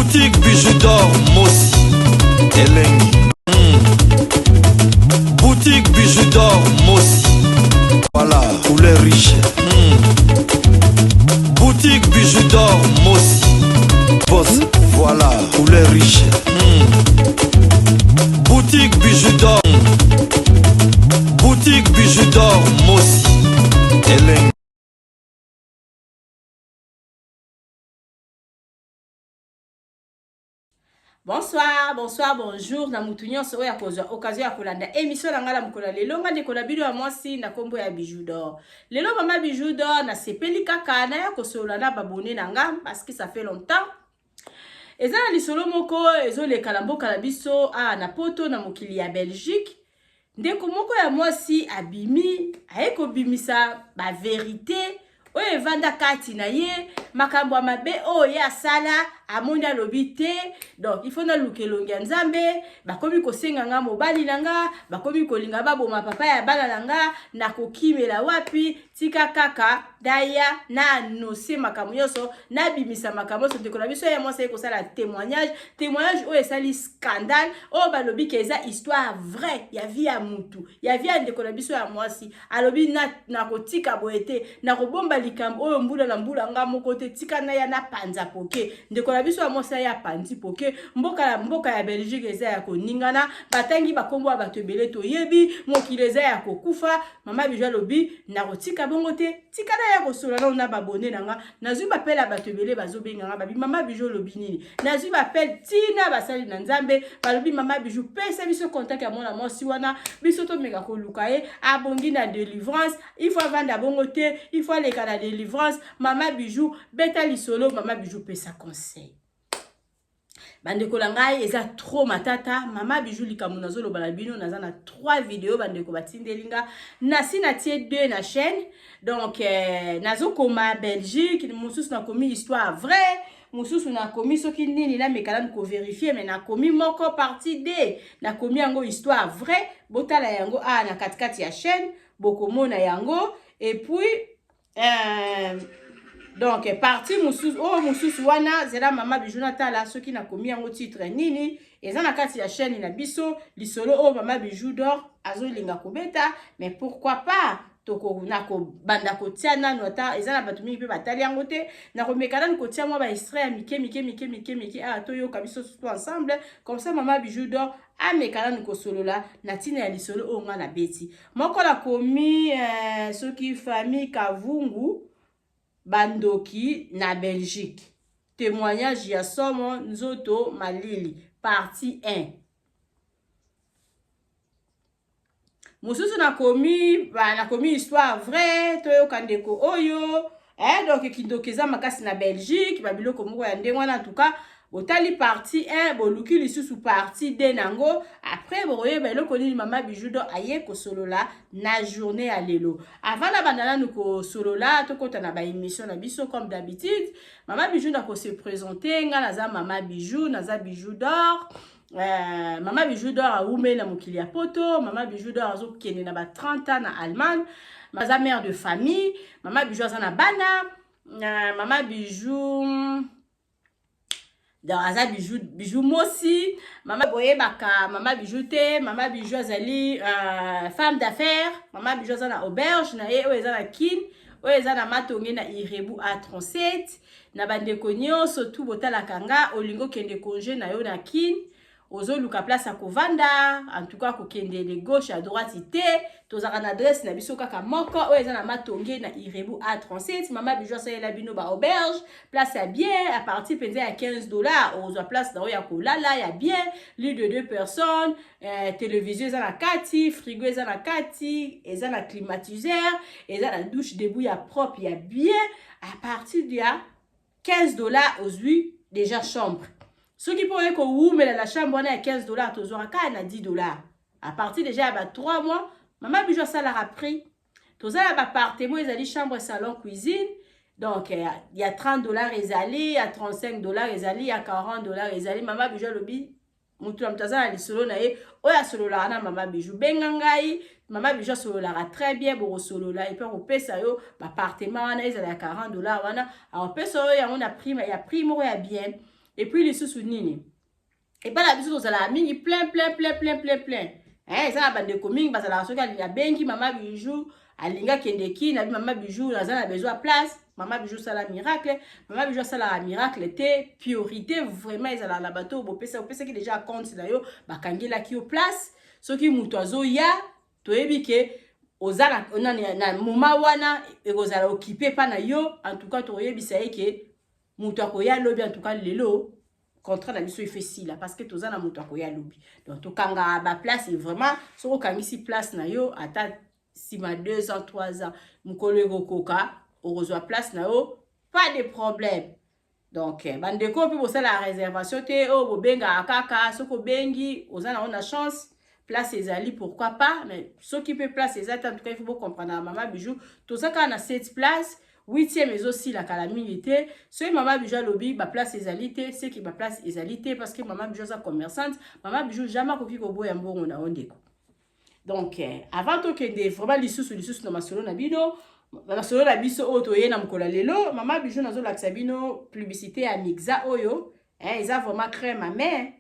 Boutique bijoux d'or Mossi Elengi. Boutique bijoux d'or Mossi. Voilà, couleur riche. Boutique bijoux d'or Mossi. Boss, voilà, couleur riche. Boutique bijoux d'or. Boutique bijoux d'or Mossi Elengi. Bonsoir, bonsoir, bonjour. Na mutunyo so ya kozwa occasion ya kolanda émission na ngala mukola lelo ngande kola bido ya mwasi na kombo ya Bijou d'or. Lelo mama Bijou d'or na sepeli kaka na ya kosola na babone na nga parce que ça fait longtemps. Eza na lisolo moko ezo le kalamboka la biso na poto na mokili ya Belgique. Ndeko moko ya mwasi abimi ayeko bimisa ba vérité oyo evanda kati na ye makambo ya mabe oyo asala amondi alobi te. Donc il faut na lukelongi ya nzambe bakomi kosenga nga mobali na nga bakomi kolinga baboma papa ya bana na nga na kokimela wapi tika kaka daya na anose makambo nyonso na bimisa makambo nyonso. Ndeko na biso ya mwasi ekosala témoignage oyo esali scandale oyo balobi ke eza histoire vraie ya vie ya mutu ya vie ya ndeko na biso ya mwasi alobi na kotika boye te na kobomba likambo oyo mbula na mbula nga moko te tika na ya na panza poke. Ndeko na biso ya mwasi ya panzi poke mboka ya Belgique eza ya koningana batangi bakombo bato ebele toyebi mokili eza ya kokufa. Mama Bijou alobi na kotika bongo te tika na ya kosola na babone na nga nazwi bapela bato ebele bazobenga nga babi Mama Bijou lobi nini nazwi bapel tina basali na nzambe balobi Mama Bijou pesa biso contact ya mwana mwasi wana biso to meka koluka ye abongi na délivrance il faut vendre bongo te il faut leka na délivrance. Mama Bijou beta lisolo Mama Bijou pesa conseil bandeko la ngai eza trop matata. Mama Bijou likambo nazolo bala bino naza na 3 vidéos bandeko batindelinga nasi na tie 2 na chaîne. Donc nazo koma Belgique mususu na komi histoire vraie mususu na komi soki nini na mekala ko vérifier mais na komi moko partie D na komi yango histoire vraie botala yango na katikati ya chaîne bokomona yango. Et puis donc parti mususu wana zela Mama Bijou natala soki na komi yango titre nini eza na kati ya chaîne na biso lisolo Mama Bijou d'or azolinga kobeta. Mais pourquoi pas toko na ko banda ko tia nanu ata eza na bato mingi pe batali yango te na ko mekana ko tia mwa ba extrait ya mike toyoka biso tout ensemble comme ça Mama Bijou d'or amekana ko solola na tina ya lisolo nga na beti moko la komi soki famille Kavungu Bandoki na Belgique. Témoignage ya somo nzoto malili partie 1. Mususu na komi histoire vraie toyo kandeko oyo donc kindokeza makasi na Belgique babiloko moko ya ndenge wana en tout cas botali partie 1 boluki lisusu partie 2 nango après boye eloko nini Mama Bijou d'or aye ko solola na journée ya lelo. Avant la bandana nous ko solola to kota na ba émission na biso comme d'habitude Mama Bijou na ko se présenter nga naza Mama Bijou naza Bijou d'or. Mama Bijou d'or a oumé na mokili ya poto. Mama Bijou d'or azo kende na ba 30 ans na Allemagne. Maza mère de famille. Mama Bijou aza na bana. Mama Bijou donc aza Bijou Mossi. Mama boye baka Mama Bijou te. Mama Bijou azali femme d'affaires. Mama Bijou aza na auberge na ye oyo eza na kin oyo eza na matonge na Irebu A37 na bandeko nyonso tu botalaka nga olingo kende congé na yo na kin ozo luka place à kovanda en tout cas kokende de gauche à droite ité tozaka na adresse na biso kaka moko oyo eza na matonge na Irebu A37. Mama Bijou asalela bino ba auberge place ya bien à partir penza ya $15 ozo place na ya kolala ya bien lit de 2 personnes télévision eza na kati frigo eza na kati eza na climatiseur eza na douche debout ya propre ya bien à partir de $15 ozwi déjà chambre. Ce qui pourrait que vous mais la chambre est à $15 tozora ka na $10 à partir déjà à 3 mois Mama Bijou ça l'a pris tozala ba appartement ezali chambre salon cuisine donc il y a $30 ezali il y a $35 ezali il y a $40 ezali. Mama Bijou lobi mutu la mtazana lisolo na ye oya solo la na Mama Bijou benga ngai Mama Bijou solo la très bien bo solo la et puis on pesa yo ba appartement na ezali à $40 wana alors pesa yo ya on a prime ya prime ya bien et puis les sous nini et pas la biso tozala mingi plein hein ça ba ndeko mingi bazala soki ya bengi mama bijou alinga kendeki na mama bijou na besoin place mama bijou sala miracle mama bijou sala miracle te priorité vraiment ezala la bateau bopesa ki déjà compte na yo bakangela ki yo place soki mutu azoya toyebi ke ozala na moma wana ekozala occupé pa na yo en tout cas toyebisa ke mutu akoya lobi en tout cas lelo contrat na biso efesila parce que toza na mutu akoya lobi donc tokanga ba place vraiment soko kangisi place na yo ata sima 2 ans 3 ans mukolo ekokoka orozwa place na yo pas de problème donc bandeko pe bosala la réservation te o bobenga akaka soko bengi ozana on a chance place ezali pourquoi pas mais ceux qui peut place ezali en tout cas il faut comprendre mama bijou tout ça quand on a 7 places 8e mais aussi la calamité ce mama bijou lobby ba place ezalité c'est qui ba place ezalité parce que mama bijou sa commerçante mama bijou jamais koki ko boya mbongo na ondeko donc avant to kende vraiment lisusu na masolo na bino masolo na biso oto ye na mkola lelo mama bijou nazo laksa bino publicité ya mixa oyo eza vraiment crème à main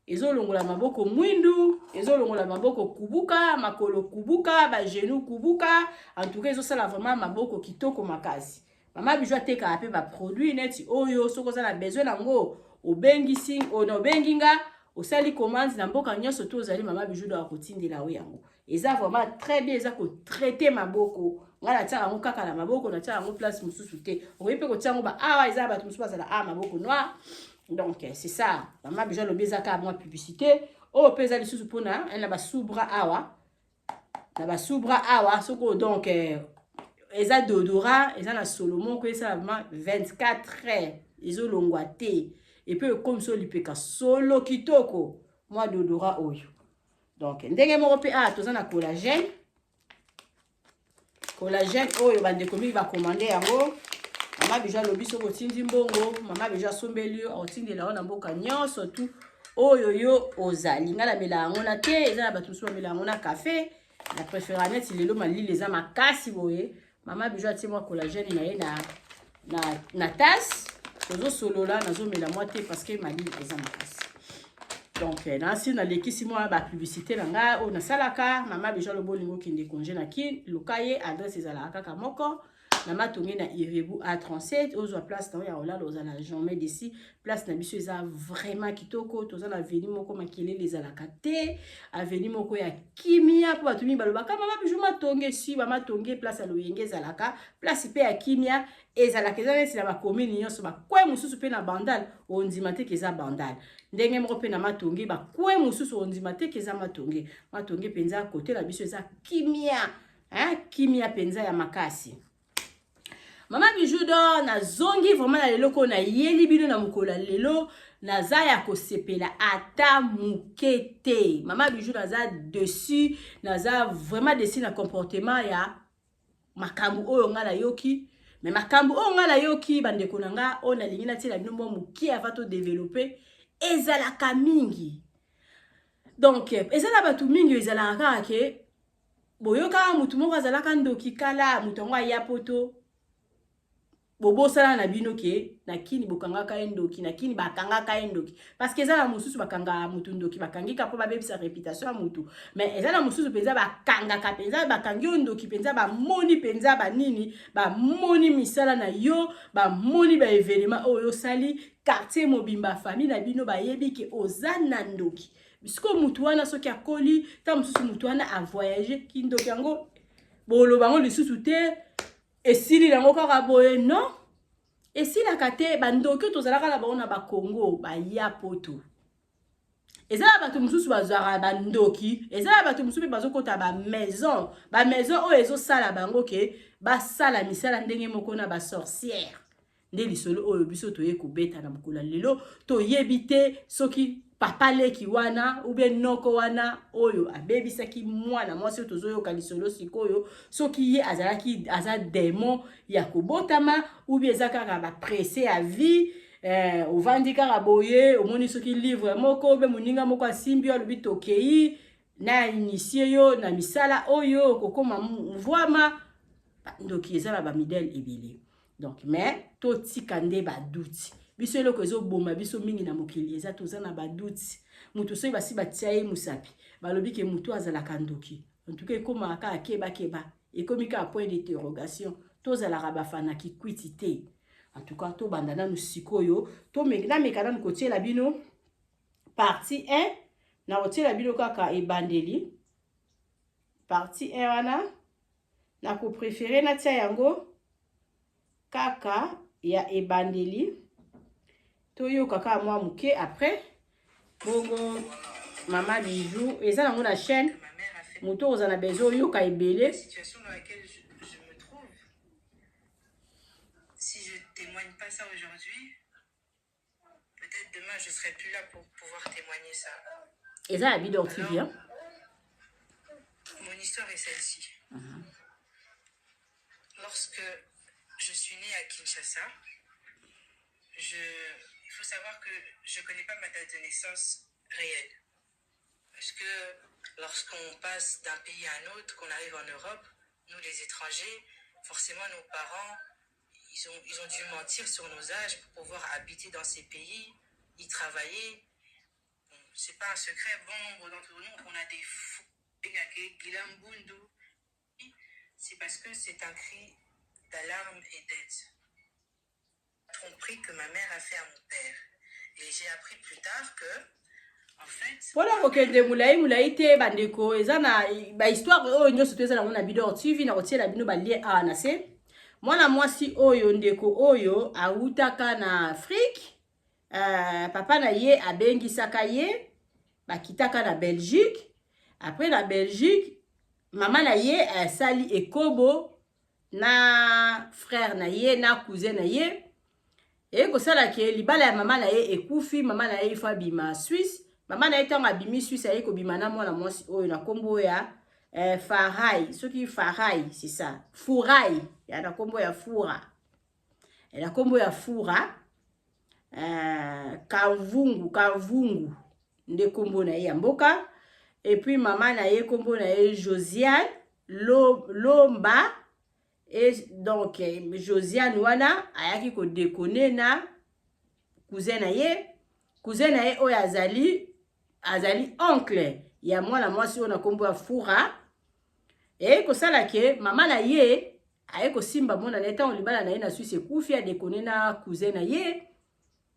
ezolongola maboko mwindu ezolongola maboko kubuka makolo kubuka ba genou kubuka en tout cas ezosala vraiment maboko kitoko makasi mama bijou ateka ape ba produit neti oyo soko za na besoin nango obengisi ono benginga osali commande na mboka nyonso to ozali mama bijou do akotindela we yango eza vraiment très bien eza ko traiter maboko ngala tia yango kaka na maboko na tia yango place mususu te oyepe ko tia yango ba awa eza ba mususu bazala maboko noir. Donc c'est ça mama bijou lo bezaka moi publicité o pesa li susu pona elle ba soubra awa na ba soubra awa soko donc eza dodora eza na Solomon ko eza vraiment 24 heures ezo longwa te et puis comme so lipeka solo kitoko moi dodora oyo donc ndenge moko pe toza na collagène oyo bande komi ba commander yango mama bijou lobi soko tindi mbongo mama bijou sombeli otindi la na mboka nyonso tout oyo yo ozali ngala melango na te eza na batusu melango na café la préférence lelo mali les makasi boye mama bijou atie moi collagène na ye na tasse tozo solola nazo mela moi te parce que mali eza makasi donc nansi na lekisi moi ba publicité na nga o na salaka mama bijou lo bolingo kinde congé na ki lukaye adresse ezala kaka moko na matongi na Irebu A37 ozo place na ya olala ozala jamais d'ici place na biso eza vraiment kitoko toza na avenue moko makele les alakate avenue moko ya kimia po batumi balobaka mama bijou matonge si mama tonge place a loyenge ezalaka place pe ya kimia ezalaka ezalesi na ba commune nyonso ba kwe mususu pe na bandal ondima te keza bandal ndenge moko pe na matonge ba kwe mususu ondima te keza matonge penza côté la biso eza kimia kimia penza ya makasi. Mama bijou do na zongi vraiment na lelo ko na yeli bino na mukola lelo na za ya ko sepela ata mukete mama bijou na za dessus na za vraiment dessus na comportement ya makambu oyo ngala yoki mais makambu oyo ngala yoki bandeko nanga o na lingi na tela bino mo muki avato développer ezala ka mingi donc ezala batu mingi ezala kaka ke boyoka mutu moko azala ka ndoki kala mutu ngo ya poto bobo sala na bino ke na kini bokanga ka endoki na kini bakanga ka endoki parce que ezala mususu bakanga mutu ndoki bakangi ka po babebisa réputation ya mutu mais ezala mususu penza bakanga ka penza bakangi ndoki penza ba moni penza ba nini ba moni misala na yo ba moni ba événement oyo sali quartier mobimba famille na bino ba yebi ke ozana ndoki bisko mutu wana soki akoli ta mususu mutu wana a voyager ki ndoki yango bolo bango lisusu te esili nango kaka boye non esila kate bandoki tozalaka na bango na ba Congo ba ya poto ezala bato mususu bazwaka bandoki ezala bato mususu bazokota ba maison oyo ezosala bango ke basala misala ndenge moko na ba sorcière nde lisolo oyo biso toye kobeta na mokolo lelo toyebi te soki papa leki wana ou bien noko wana oyo abebisaki mwana mwasi tozoyoka lisolo sikoyo soki ye azalaki aza démon ya kobotama ou bien ezaka ba pressé à vie ovandi kaka boye omoni soki livre moko be moninga moko asimbi alobi tokei na initie yo na misala oyo kokoma mvwama ndoki ezala ba midèle ebele donc mais to tikande ba douti biso eloko ezoboma biso mingi na mokili eza toza na baduti mutu soki basi batia ye musapi balobi ke mutu azalaka ndoki en tout cas ekomaka akeba ekomi ka point d'interrogation tozalaka bafana kikwiti te en tout cas tobanda nanu sikoyo nameka nanu kotiela bino partie 1 na kotiela bino kaka ebandeli partie 1 wana na koprefere natia yango kaka ya ebandeli toyoka kaka mwa muke après bongo Mama Bijou eza nango na chaîne moto oza na besoin oyoka ebele situation dans laquelle je me trouve. Si je témoigne pas ça aujourd'hui, peut-être demain je serai plus là pour pouvoir témoigner ça. eza ya Bidor TV hein? Mon histoire est celle-ci. Lorsque je suis née à Kinshasa, il faut savoir que je ne connais pas ma date de naissance réelle. Parce que lorsqu'on passe d'un pays à un autre, qu'on arrive en Europe, nous les étrangers, forcément nos parents, ils ont dû mentir sur nos âges pour pouvoir habiter dans ces pays, y travailler. Bon, c'est pas un secret, bon nombre d'entre nous, on a des fous. C'est parce que c'est un cri d'alarme et d'aide. Tromperie que ma mère a fait à mon père. Et j'ai appris plus tard que, en fait... Voilà, kokende mulai te bandeko eza na ba histoire oyo nyonso to eza na mona Bidor TV na kotiela bino ba lien a na se. Mwana mwasi oyo ndeko oyo autaka na Afrique. Papa na ye abengisaka ye bakitaka na Belgique. Après la Belgique, maman na ye sali ekobo na frère na ye na cousin na ye. Et ko sala ke libala ya maman na ye ekufi, maman na ye ifa bima Suisse. Maman na ye tanga bimi Suisse aye ko bima na mwana mwasi oyo na kombo ya Farai. Soki Farai, c'est ça. Furai, ya na kombo ya Fura. Et na kombo ya Fura. Kavungu. Nde kombo na ye ya mboka. Et puis maman na ye kombo na ye Josiane Lomba. Et donc Josiane wana ayaki ko déconner na cousin na ye oyo azali oncle ya mwana mwasi oyo na kombo ya Fura. Et ko sala ke maman na ye ayeko simba mwana na etango libala na ye na Suisse ekufi a déconner na cousin na ye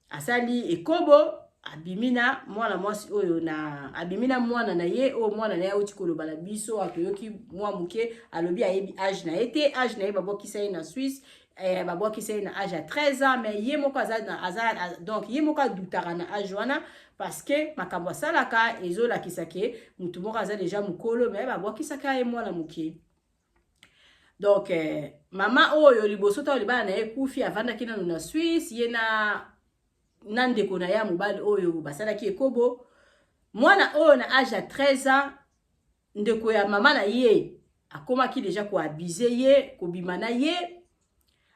asali ekobo abimina mwana mwasi oyo na abimina mwana na ye o mwana na ye uti kolobala biso atoyoki mwa muke alobi ayebi âge na ete âge na ye babokisa ye na Suisse babokisa ye na âge à 13 ans mais ye moko donc ye moko adutaka na âge wana parce que makambo asalaka ezolakisa ke mutu moko aza déjà mukolo mais babokisaka ye mwana muke. Donc mama oyo liboso ta libala na ye kufi avandaki nanu na Suisse ye na ndeko na ya mobali oyo basalaki ekobo mwana oyo na âge à 13 ans ndeko ya mama na ye akomaki déjà ko abuser ye ko bimana ye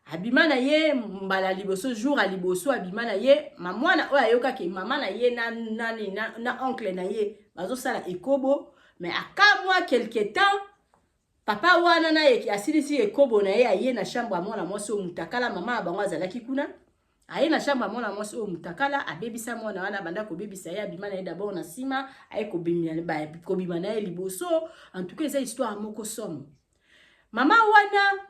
abimana ye mbala liboso jour a liboso abimana ye mwana oyo ayoka ke mama na ye na oncle na ye bazo sala ekobo mais aka moi quelque temps papa wana na ye asilisi ekobo na ye aye na chambre ya mwana mwasi oyo mutakala mama bango azalaki kuna. Aye na chambre mwana mwasi oyo mutakala abebisa mwana wana banda ko bebisa ye abimana ye d'abord na sima aye ko bimana ye liboso. En tout cas eza histoire moko somme mama wana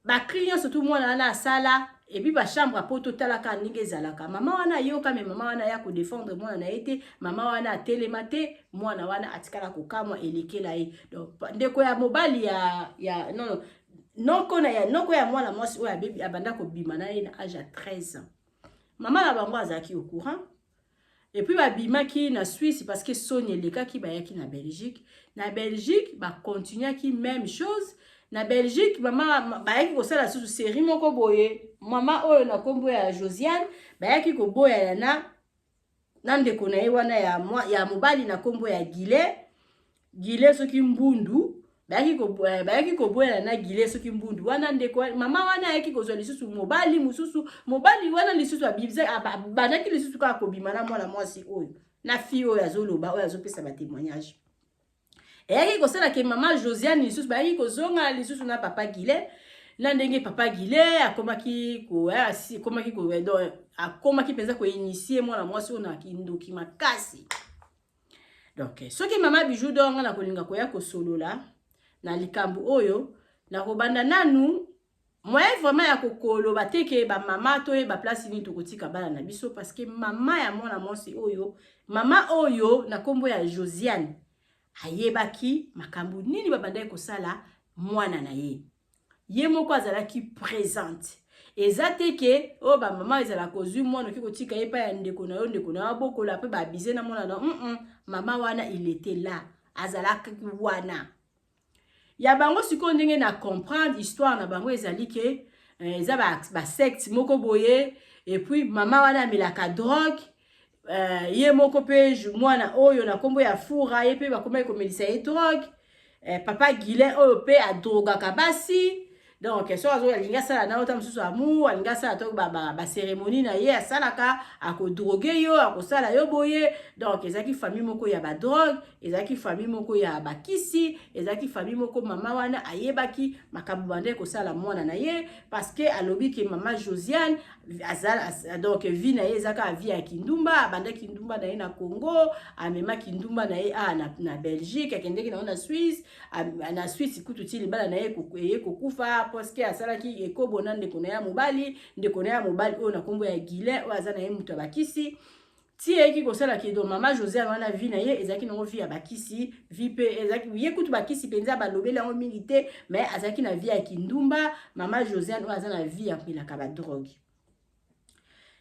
ba client surtout mwana wana asala et puis ba chambre po totalaka ndenge ezalaka mama wana yoka mais mama wana ya ko défendre mwana na ete mama wana atelema te mwana wana atikala ko kamwa elekela ye donc ndeko ya mobali ya noko ya mwana mwasi oyo abanda ko bimana ye na âge à 13 ans. Maman la bango azaki au courant. Et puis babimaki na Suisse parce que Sonia leka ki bayaki na Belgique. Na Belgique ba continue ki même chose. Na Belgique maman bayaki ko sala sous série moko boye. Maman oyo na kombo ya Josiane bayaki ko boya na ndeko na ye wana ya mobali na kombo ya Gile soki mbundu. Bayaki ko boya na Gile soki mbundu wana ndeko mama wana yaki ko zwa lisusu mobali wana lisusu abibza banaki lisusu ka ko bimana mwana mwasi oyo na fille oyo azoloba oyo azopesa ba témoignage yaki ko sala ke mama Josiane lisusu bayaki ko zonga lisusu na papa Gile na ndenge papa Gile akomaki ko akomaki ko donc akomaki penza ko initier mwana mwasi ona kindoki makasi. Donc soki mama Bijou donga na kolinga koya ko solola na likambu oyo na kobanda nanu moi vraiment ya kokolo bateke ba mama to ba place ni to kotika bala na biso parce que mama ya mwana mwasi oyo mama oyo na kombo ya Josiane ayebaki makambu nini babanda ko sala mwana na ye. Ye moko azalaki présente. Ezateke o ba mama ezala kozwi mwana ki kotika ye pa ya ndeko na bokola pe ba bize na mwana na mama wana il était là azalaki wana. Ya bango siko ndenge na comprendre histoire na bango ezali ke eza ba secte moko boye et puis mama wana amelaka drogue ye moko pe mwana oyo na kombo ya fura ye pe bakoma komelisa ye drogue papa Gile oyo pe a droga kabasi. Donc so azo alinga sala na ota mususu amu alinga sala to ba cérémonie na ye asalaka ako droguer yo ako sala yo boye. Donc ezaki famille moko ya ba drogue, ezaki famille moko ya ba kisi, ezaki famille moko mama wana ayebaki makambo bande ko sala mwana na ye parce que alobi ke mama Josiane azala donc vie na ye ezaka vie ya kindumba bande kindumba na ye na Congo amema kindumba na ye na Belgique akendeki na Suisse na Suisse kutu ti libala na ye kokufa parce que asalaki ekobona ndeko na ya mobali oyo na kombo ya Gile oyo aza na ye mutu bakisi ti eki kosala ki do mama Josiane wana vie na ye ezaki na vie ya bakisi vie pe ezaki ye kutu bakisi penza balobela ngo mingi te mais azaki na vie ya kindumba mama Josiane oyo aza na vie ya pelaka ba drogue.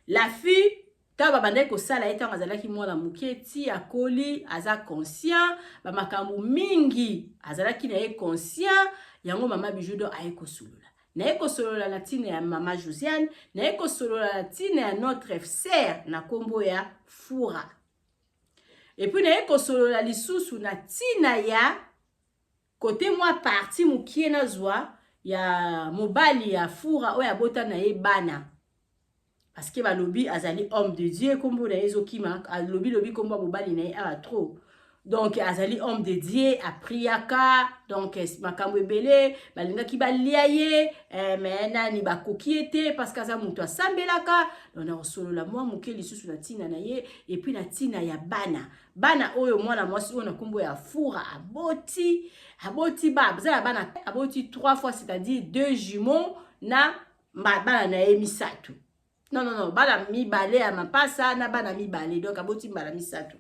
La fille ta babandai ko sala etango azalaki mwana muke ti akoli aza conscient ba makambu mingi azalaki na ye conscient yango mama Bijou do aye ko solola na ye ko solola na tina ya mama Josiane na ye ko solola na tina ya notre sœur na kombo ya Fura et puis na ye ko solola lisusu na tina ya côté moi parti mukie na zwa ya mobali ya Fura oya bota na ye bana. Parce que balobi azali homme de Dieu comme vous l'avez okima lobi kombo mobali na ye a trop. Donc azali homme de Dieu a priaka donc makambo ebele balinga ki balia ye mais nani bakoki ete parce que aza mutu asambelaka donc na solola mwa muke lisusu na tina na ye et puis na tina ya bana oyo mwana mwasi oyo na kombo ya Fura aboti bazala bana aboti 3 fois c'est-à-dire 2 jumeaux na bana na ye misatu. Non, bana mibale ya mapasa na bana mibale donc aboti mbala misatu.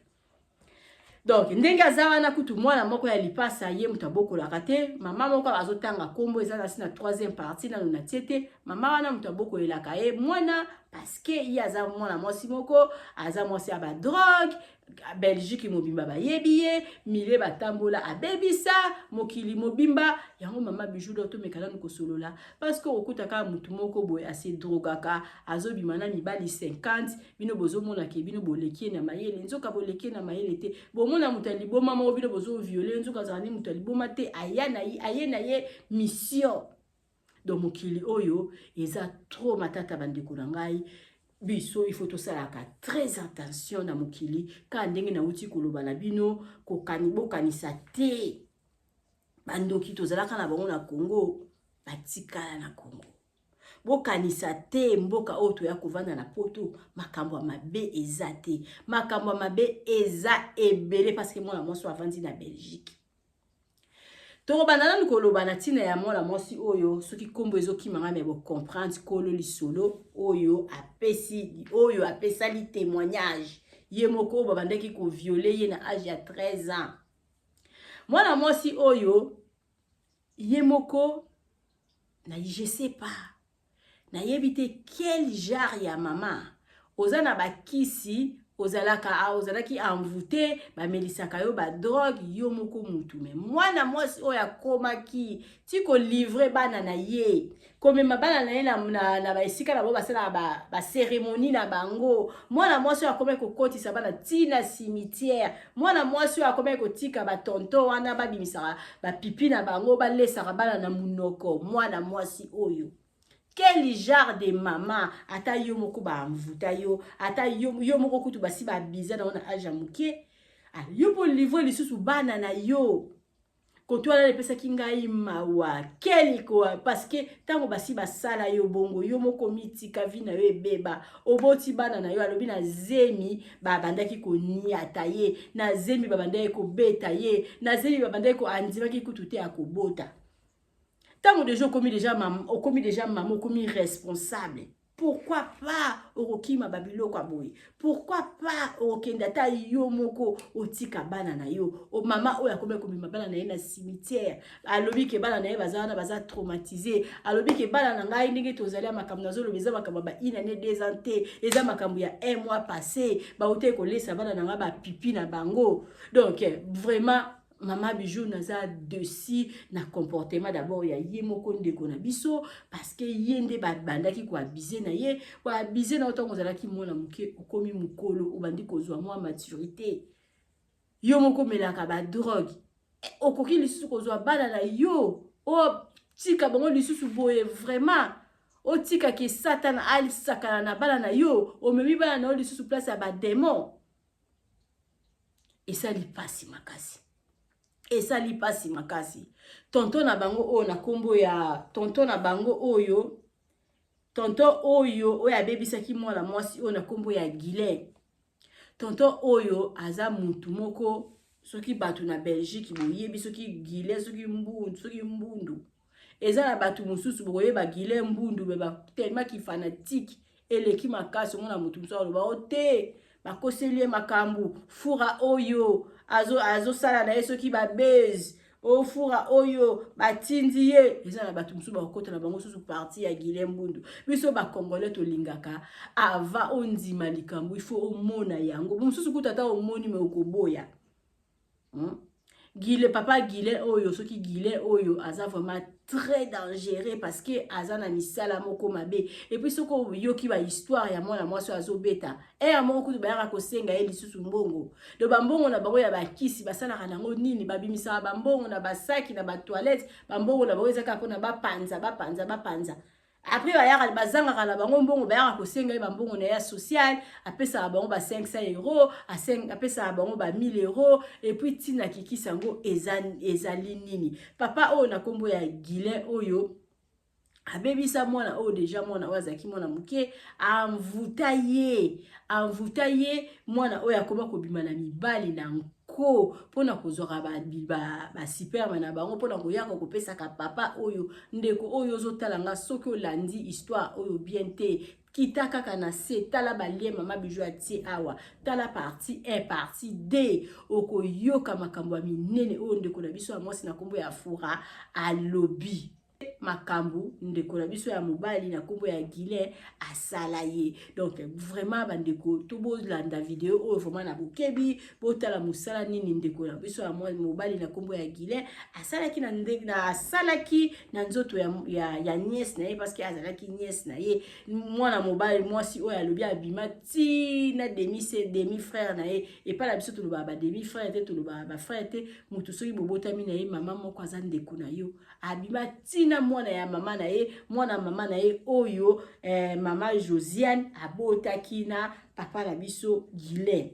Donc ndenge azawa na kutu mwana moko ya lipasa ye mutaboko te mama moko azotanga kombo eza na sina 3e partie na na tiete mama wana mutaboko elaka ye mwana parce que ye aza mwana mwasi moko aza mwasi ya ba drogue Belgique mobimba ba yebiye mile batambola abebisa mokili mobimba yango mama Bijou do to mekala nuko solola parce que okutaka mutu moko boye ase drogaka azobima na mibali 50 bino bozo mona ke bino boleki na mayele nzoka boleki na mayele te bomona mutali boma mo bino bozo violer nzoka zani mutali boma te ayana ye mission do mokili oyo eza trop matata bandeko na ngai. Biso il faut tout ça très attention na mokili ka ndenge na uti koloba na bino ko kanisa te bandoki tozalaka na bango na Congo batikala na Congo bokanisa te mboka oyo toya kovanda na poto makambo mabe eza te makambo mabe eza ebele parce que mwana mwasi avandi na Belgique. Toko bandana nkoloba na tina ya mwana mwasi oyo soki kombo ezokimanga me bo comprendre kolo lisolo oyo apesali témoignage ye moko babandeki ko violer ye na âge ya 13 ans. Mwana mwasi oyo ye moko na je sais pas na yebite quel genre ya mama ozana bakisi ozalaki envoûté ba melisaka yo ba drogue yo moko mutu me mwana mwasi oyo akomaki tiko livrer bana na ye komema bana na ye na ba esika na bo basala ba cérémonie na bango mwana mwasi oyo akomaki kokotisa bana tina cimetière mwana mwasi oyo akomaki kotika ba tonto wana babimisaka ba pipi na bango balesaka bana na munoko mwana mwasi oyo. Quel genre de maman ata yo moko ba mvuta yo ata yo moko kutu basi ba biza na ona aja muke yo po livrer lisusu bana na yo kotoala lepesaki ngai mawa keliko parce que tango basi basala yo bongo yo moko mitika vi na yo ebeba oboti bana na yo alobi na zemi babandaki koniata ye na zemi babandaki kobeta ye na zemi babandaki koandimaki kutu te ya kobota tango déjà okomi déjà maman okomi responsable. Pourquoi pas orokima babilo kwa boy? Pourquoi pas orokendata yo moko otika bana na yo? O mama oya kombe komima bana na ye na cimetière. Alobi ke bana na ye baza traumatisé. Alobi ke bana na ngai ndenge tozali makambo nazolo beza makambo ba une année 2 ans te. Eza makambo ya 1 mois passé. Ba ote ko lesa bana na nga ba pipi na bango. Donc vraiment Maman Bijou naza dessus na comportement d'abord ya ye moko ndeko na biso parce que yende bandaki ko abiser na ye ko abiser na otongo zalaki mona muke okomi mukolo obandi kozwa mwa maturité yo moko melaka ba drogue okoki lisusu kozwa bana na yo o tika bango lisusu boye vraiment o tika ke Satan ali sakana na bana na yo o memi bana na yo lisusu place ya ba démon et ça li passe makasi. Et ça li pasi makasi. Tonton na bango o na kombo ya tonton na bango oyo. Tonton oyo oya bebisaki mwana mwasi o na kombo ya Guilin. Tonton oyo aza mutu moko soki batu na Belgique boyebi soki Guilin soki mbundu. Eza na batu mususu boyeba Guilin mbundu beba tellement ki fanatique eleki makasi mona mutu mususu aloba ote bakoselie makambu fura oyo azo sala na yeso ki ba base o fura oyo batindi ye eza na batu musu ba kokota na bango susu parti ya Guilin mbundu biso ba congolais to lingaka ava ondima likambu il faut omona yango mususu kutata omoni me okoboya Guilin papa Guilin oyo soki Guilin oyo aza vraiment très dangereux parce que azana misala moko mabe et puis soko yoki ba histoire ya mwana mwasi azobeta e ya moko kutu bayaka kosenga ye lisusu mbongo do bambongo na bango ya bakisi basala nango nini babimisa bambongo na basaki na ba toilette bambongo na bango ezaka pona bapanza après bayaka bazanga kala bango mbongo bayaka kosenga ye bambongo na ya social apesa bango ba 500 euros apesa bango ba 1000 euros et puis tina kiki sango ezali nini papa o na kombo ya Guilin oyo abebisa mwana o déjà mwana wazaki mwana muke amvuta ye mwana oyo akoma kobima na mibali na ko pona kozwaka ba superman na bango pona koyaka kopesaka papa oyo ndeko oyo zotalanga soki olandi histoire oyo bien te kita kaka na se tala balie Maman Bijou atie awa tala partie 1 partie 2 okoyoka makambo ya minene oyo ndeko na biso ya mwasi na kombo ya fura alobi makambu ndeko na biso ya mobali na kombo ya Guilin asala ye donc vraiment bandeko tobo landa video oyo vraiment na bokebi botala musala nini ndeko na biso ya mobali na kombo ya Guilin asalaki na asalaki na nzoto ya nièce na ye parce que azalaki nièce na ye mwana mobali mwasi oyo alobi abima ti na demi frère na ye et pas la biso to ba demi frère te to ba frère te mutu soki bobotami na ye mama moko aza ndeko na yo abima ti na mwana ya mama na ye mwana mama na ye oyo mama Josiane abotaki na papa na biso Guilin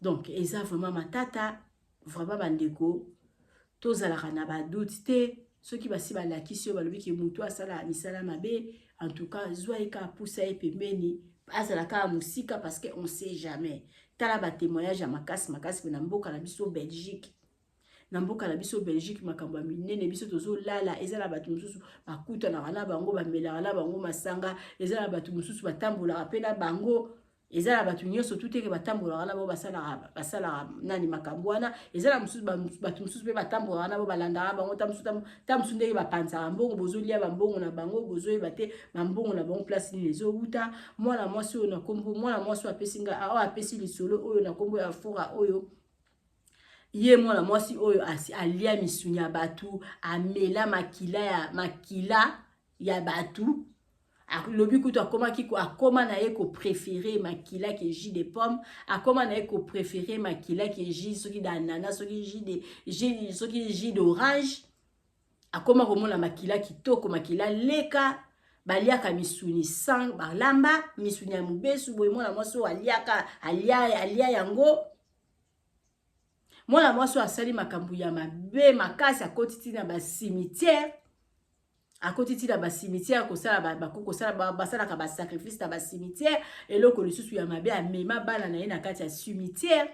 donc eza vraiment matata vraiment bandeko tozalaka na ba doute te soki basi balakisi yo balobi ke mutu asala misala mabe en tout cas zwaika poussa ye pembeni azalaka musika parce que on sait jamais tala ba témoignage ya makasi na mboka na biso Belgique na mboka na biso Belgique makambo ya minene biso tozo lala ezala batu mususu bakuta na bana bango bamela na bango masanga ezala batu mususu batambola apena bango ezala batu nyonso tuteke batambola na bo basala nani makambo wana ezala mususu batu mususu be batambola na bo balanda bango tamsusu ndenge bapanza mbongo bozolia bambongo na bango bozoyeba te bambongo na bango place ni lezo uta mwana mwasi oyo na kombo mwana mwasi apesinga apesi lisolo oyo na kombo ya fora oyo ye mwana mwasi oyo alia misunya batu amela makila ya batu lobi kutu akoma na ye ko préférer makila ke jus de pomme akoma na ye ko préférer makila ke jus soki d'ananas soki jus d'orange akoma komona makila kitoko makila leka baliaka misuni sang balamba misuni ya mubesu boye mwana mwasi oyo alia yango mwana mwasi asali makambo ya mabe makasi akotiti na ba cimetière akotiti na ba cimetière kosala bakokosala basalaka ba sacrifice na ba cimetière eloko lisusu ya mabe amema bana na ye na kati ya cimetière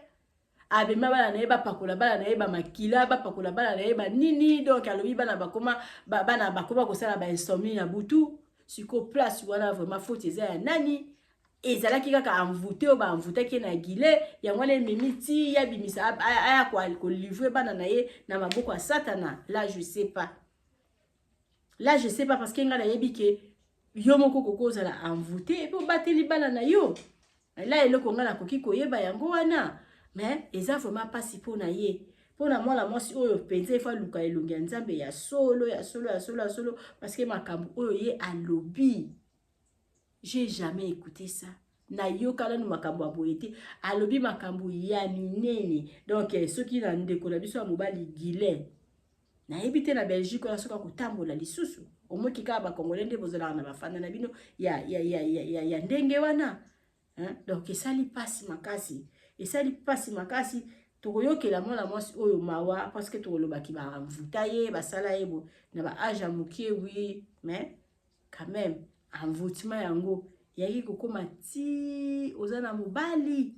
abema bana na ye bapakola bana na ye bamakila bapakola bana na ye banini donc alobi bana bakoma kosala ba insomnie na butu siko place wana vraiment faute eza ya nani ezalaki kaka envoûté o ba envoûtaki na gile yango wana ememi ti ya bimisa aya kolivre bana na ye na maboko ya satana. Là je sais pas parce que nga na yebi ke yo moko kokozala envoûté po bateli bana na yo là eloko nga na koki koyeba yango wana mais eza vraiment pasi po na ye po na mwana mwasi oyo penza efa luka elongi ya nzambe ya solo parce que makambo oyo ye alobi. J'ai jamais écouté ça. Na yo kala no makambo aboyete alobi makambo ya minene. Donc ceux qui na ndeko na biso ya mobali Guylaine na ebité na Belgique na soka kotambola lisusu omo kika ba congolais nde bozala na bafanda na bino ya ndenge wana hein. Donc esali pasi makasi tokoyokela mwana mwasi oyo mawa parce que tokolobaki ba mvuta ye basala yebo na ba age mukie oui mais quand même envoûtement yango yaki kokoma ti ozana mobali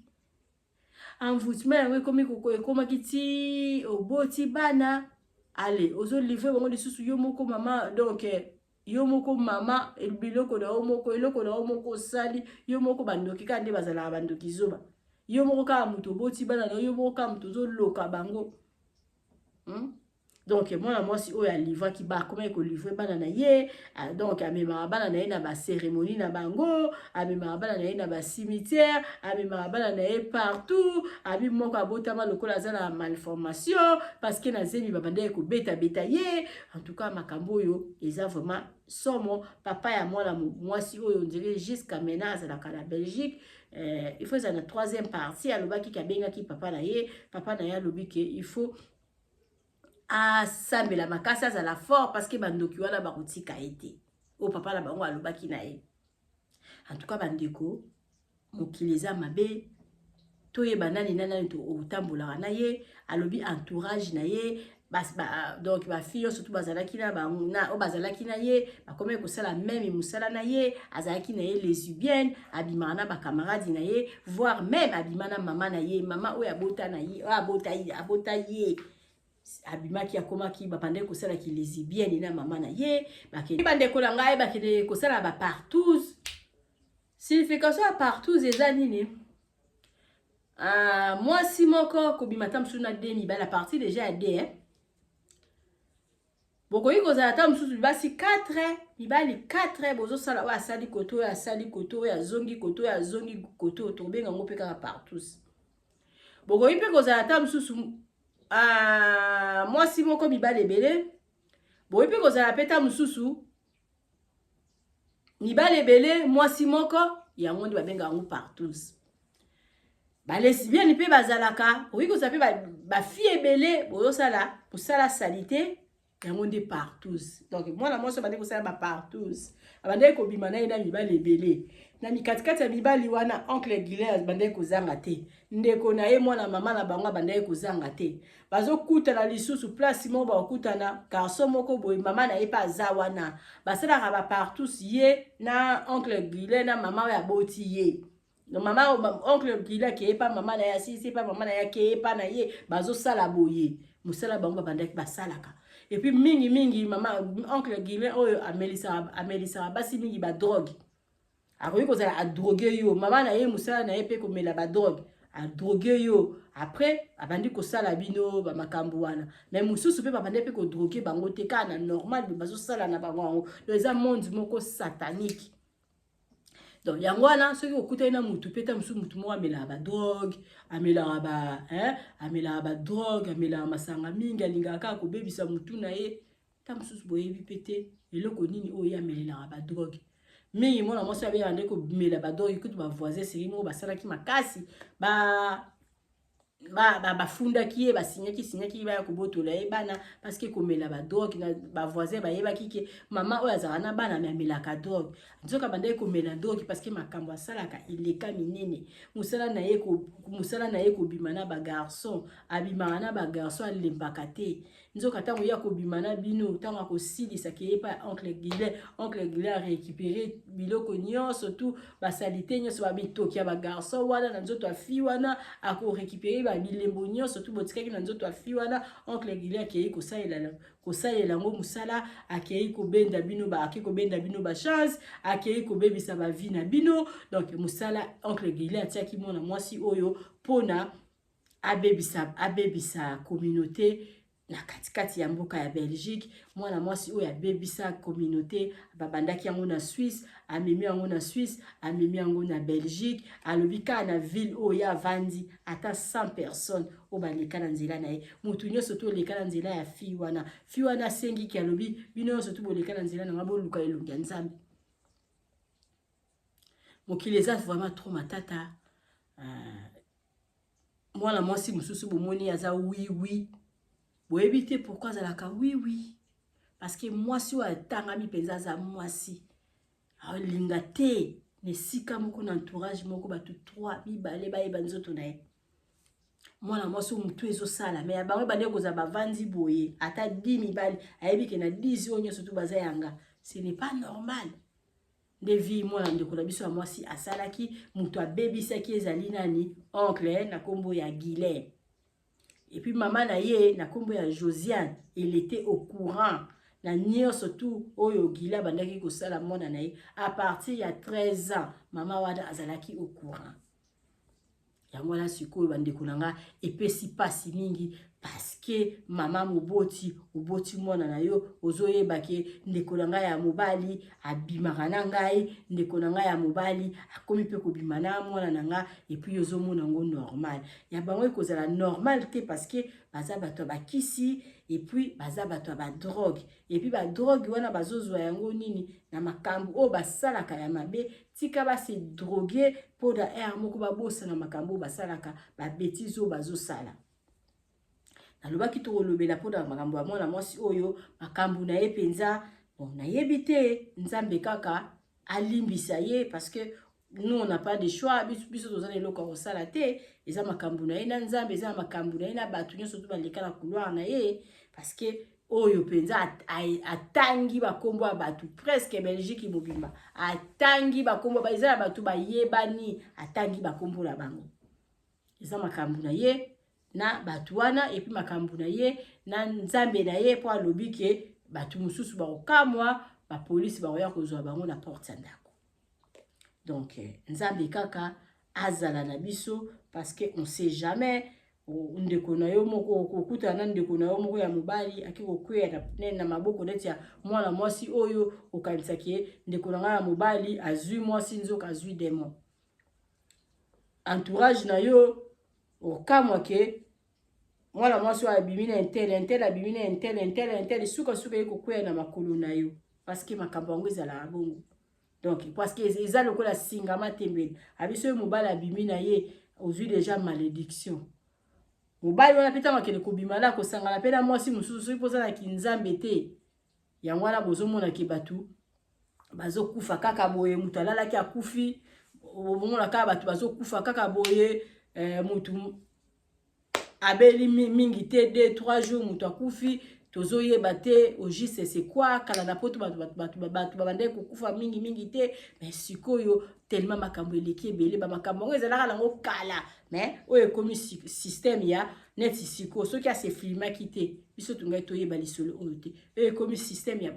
envoûtement yango ekoma kiti oboti bana allez ozo livrer bango lisusu yo moko mama donc yo moko mama biloko na omoko eloko na omoko sali yo moko bandoki kande bazala bandoki zoba yo moko ka muto boti bana na yo moko ka muto zo loka bango donc mwana mwasi oyo alivra ki ba comment ko livrer bana na ye donc amema bana na ye na ba cérémonie na bango amema bana na ye na ba cimetière amema bana na ye partout abi moko abotama lokola azala malformation parce que na zemi babanda ko beta ye en tout cas makambo yo eza vraiment somo papa ya mwana mwasi oyo on dirait jusqu'à menace la Belgique. Il faut ça na troisième partie alobaki kabenga ki papa na ye alobi ke il faut sambela makasi azala fort parce que bandoki wana bakotika ete o papa na bango alobaki na ye. En tout cas bandeko mokili eza mabe toyeba nani to otambolaka na ye alobi entourage na ye donc ba fille surtout bazalaki na ba o bazalaki na ye bakome kosala même musala na ye azalaki na ye lesbienne abimana na ba camarades na ye voire même abimana mama na ye mama oyo abota na ye abota ye abimaki akomaki bapande kosala ki lesbienne na mama na ye bakende bande kolanga ye bakende kosala ba partout signification ya partout eza nini moi si moko kobimata msuna demi ba la partie déjà à D bokoyi kozala ta msusu basi 4 mibali 4 bozo sala wa asali koto ya zongi koto tobenga ngo peka partout bokoyi pe kozala ta msusu mwasi moko mibali ebele bokoyi pe kozala peta msusu mibali ebele mwasi moko yango ndi babenga ngo partout balesbienne pe bazalaka bokoyi kozala pe ba fille ebele bozo sala posala salite yango nde partout. Donc mwana mwasi bande kosala ba partout abande ko bima na ina mibali ebele na mikatikati ya mibali wana oncle Guylaine bande kozanga te ndeko na ye mwana mama na bango bande kozanga te bazo kutana lisusu place mo ba kutana garçon moko boy mama na ye pa za wana basala ba partout ye na oncle Guylaine na mama ya boti ye no mama oncle Guylaine ki pas mama na ya si pas mama na ya ki pas na ye bazo sala boye musala bango bande basalaka. Et puis mingi mama oncle Guylaine oyo amelisa basi mingi ba drogue akoyi kozala a droguer yo mama na ye musala na ye pe komela ba drogue a droguer yo après abandi kosala bino ba makambo wana mais mususu pe babande pe ko droguer bango te kana normal bazo sala na bango ngo les monde moko satanique. Donc yango wana soki okuta na mutu peta mutu mo amela ba drogue amela ba drogue amela masanga mingi alingaka ko bebisa mutu na ye ta mususu boyebi pete eloko nini oyo amelela ba drogue mingi mona mwasi abe ande ko mela ba drogue kutu ba voisin seri mo basala ki makasi ba bafundaki ye basinyaki baya kobotola ye bana parce que komela badrogue na bavoisin bayebaki ke mama oyo azalaka na bana me amelaka drogue nzoka bandaki komela drogue parce que makambo asalaka ileka minene mosala na ye kobima na bagarçon abimaka na bagarçon alembaka te nzoka ntango ya kobima na bino ntango akosilisaka ye pa oncle Guillet arécupéré biloko nyonso tu basalite nyonso babitoki ya bagarçon wana na nzoto afi wana akorécupéré babilembo nyonso tu botikaki na nzoto afi wana oncle Guillet akei kosalela yango mosala akei kobenda bino bachance akei kobebisa bavi na bino donc mosala oncle Guillet atiaki mwana mwasi oyo mpona abebisa communauté na katikati ya mboka ya Belgique mwana mwasi oyo abebisa communauté babandaki yango na Suisse amemi yango na Suisse amemi yango na Belgique alobi kaka na ville oyo avandi ata 100 personnes oyo baleka na nzela na ye mutu nyonso to oleka na nzela ya fi wana asengiki alobi bino nyonso to boleka na nzela nanga boluka elongi ya Nzambe mokili eza vraiment trop matata mwana mwasi mosusu bomoni aza oui boyebi te pourquoi azalaka oui parce que mwasi oyo atangami mpenza aza mwasi alinga te na esika moko na entourage moko bato 3 mibale bayeba nzoto na ye mwana mwasi oyo motu ezosala me bango bandeki kozala bavandi boye ata 10 mibale ayebi ke na 10 oyo nyonso tu baza yanga ce n'est pas normal nde vi mwana ndeko na biso ya mwasi asalaki moto abebisaki ezali nani oncle na kombo ya Guillet. Et puis maman na ye na kombo ya Josiane, il était au courant na nyonso tout oyo Guillet bandaki kosala mwana na ye à partir ya 13 ans maman wana azalaki au courant yango wana sikoyo bandeko nanga epesi pasi mingi parce que mama moboti mwana na yo ozoyeba ke ndeko nanga ya mobali abimaka na ngai ndeko nanga ya mobali akomi pe kobima na mwana nanga et puis ozomona ngo normal ya bango ekozala normal te parce que baza bato bakisi et puis baza bato ba drogue et puis ba drogue wana bazozwa yango nini na makambo o basalaka ya mabe tika ba se droguer pour da air moko babosa na makambo basalaka ba bêtises o bazosala nalobaki tokolobela mpo na makambo ya mwana mwasi oyo makambo na ye penza bon nayebi te Nzambe kaka alimbisa ye parce que nous on n'a pas de choix biso tozana eloko kosala te eza makambo na ye na Nzambe eza makambo na ye na bato nyonso tu baleka na couloir na ye parce que oyo penza atangi bakombo ya bato presque Belgique mobimba atangi bakombo eza na bato bayebani atangi bakombo na bango eza makambo na ye na batu wana et puis makambu na ye na Nzambe na ye po alobi ke batu mususu bakokamwa ba police bakoya kozwa bango na porte ya ndako donc Nzambe kaka azala na biso parce que on sait jamais ndeko na yo moko kokutana na ndeko na yo moko ya mobali akikokwea na maboko neti ya mwana mwasi oyo okanisaki ndeko na ya mobali azui mwasi nzoka azui demo entourage na yo okamwa ke mwana mwasi wa abimi na intel abimi na intel suka ekokwea na makolo na yo parce que makambo yango ezala bongo donc parce que eza lokola singama tembeli abiso mobali abimi na ye ozui déjà malédiction mobali wana peta makele kobima na kosangana pe na mwasi mususu ipoza na kinzambe te yango wana bozomona ke batu bazokufa kaka boye mutu alalaki akufi bomona kaka batu bazokufa kaka boye mutu abeli mingi te 2-3 jours mutu akufi tozoyeba te au juste c'est quoi kala na poto batu babande kokufa mingi te mais sikoyo tellement makambo eleki ebele ba makambo ngo ezalaka nango kala mais oyo komi système ya net siko soki ase filmaki te biso tungai toyeba lisolo oyo te oyo komi système ya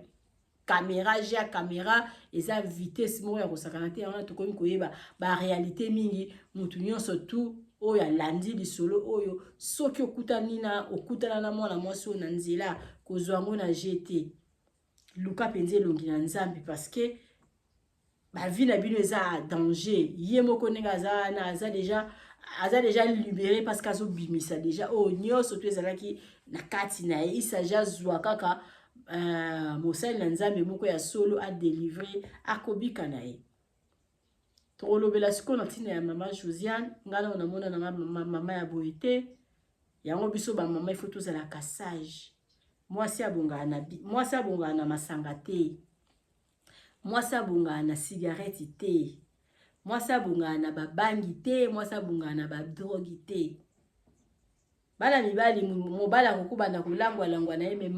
caméra eza vitesse moko ya kosakana te yango tokomi koyeba ba réalité mingi mutu nyonso tu oyo alandi lisolo oyo soki okutana na mwana mwasi oyo na nzela kozwa yango na GT luka penze elongi na Nzambe parce que bavi na bino eza danger ye moko ndenge aza déjà libéré parce que azobimisa déjà oyo nyonso to ezalaki na kati na ye isaji azwa kaka mosali na Nzambe moko ya solo adélivrer akobika na ye tokolobela siko na ntina ya mama Josiane ngala onamona na mama ya boyete yango biso ba mama ifo tozalaka sage mwasi abongana na masanga te mwasi abongana na cigarette te mwasi abongana na babangi te mwasi abongana na badrogi te bana mibali mobali akokubanda kolangwa na ye me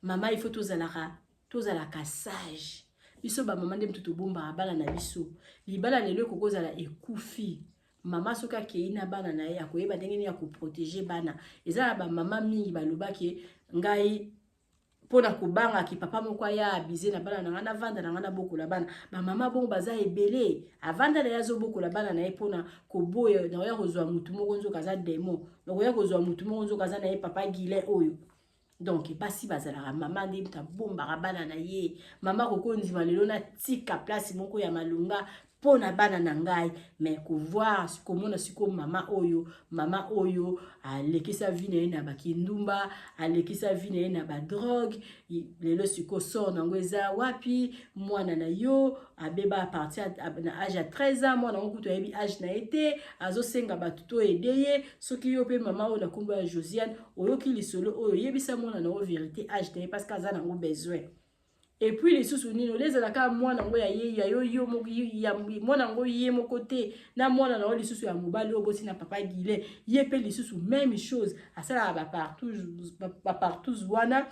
mama ifo tozalaka sage biso ba mama nde mutu tobombaka bana na biso libala lelo ekokozala ekufi mama soki akei na bana na ye akoyeba ndenge nini ya koprotege bana eza na bamama mingi balobaki ngai mpona kobangaki papa moko aya abize na bana na ngai navanda na ngai nabokola bana bamama bongo baza ebele avanda na ye azobokola bana na ye mpona koboya nakoya kozwa mutu moko nzoka aza demo nakoya kozwa mutu moko nzoka aza na ye papa gile oyo donc basi bazalaka mama nde mutu abombaka bana na ye mama kokondima lelo natika place moko ya malunga pona bana na ngai mais kovoir komona siko mama oyo alekisa vie na ye na bakindumba alekisa vie na ye na badrogue lelo siko sor nango eza wapi mwana na yo abeba a partir na âge ya 13 ans mwana ngo kutu ayebi âge na ye te azosenga bato to ede ye soki yo mpe mama oyo na kombo ya Josiane oyoki lisolo oyo yebisa mwana na yo vérité âge na ye parce que aza nango besoin. Et puis les sous nino les alaka mwana ngo ya yo mwana ngo ye moko te na mwana na les sous ya mobali obosi na papa Gile ye pe les sous même chose asala ba partout wana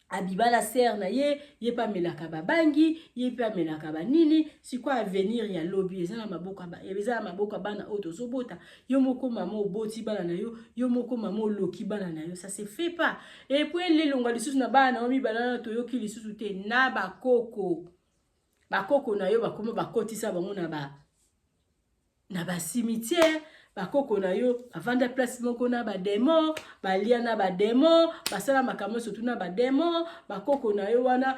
abibala ser na ye pa melaka babangi ye pa melaka banini siko avenir ya lobby ezana maboka bana oto zobota yo moko mama oboti bana na yo moko mama oloki bana na yo ça se fait pas et puis les longa lisusu na bana omi bana to yoki lisusu te na bakoko na yo bakoma bakotisa bango na ba cimetière bakoko na yo avanda place moko na bademo balia na bademo basala makambo surtout na bademo bakoko na yo wana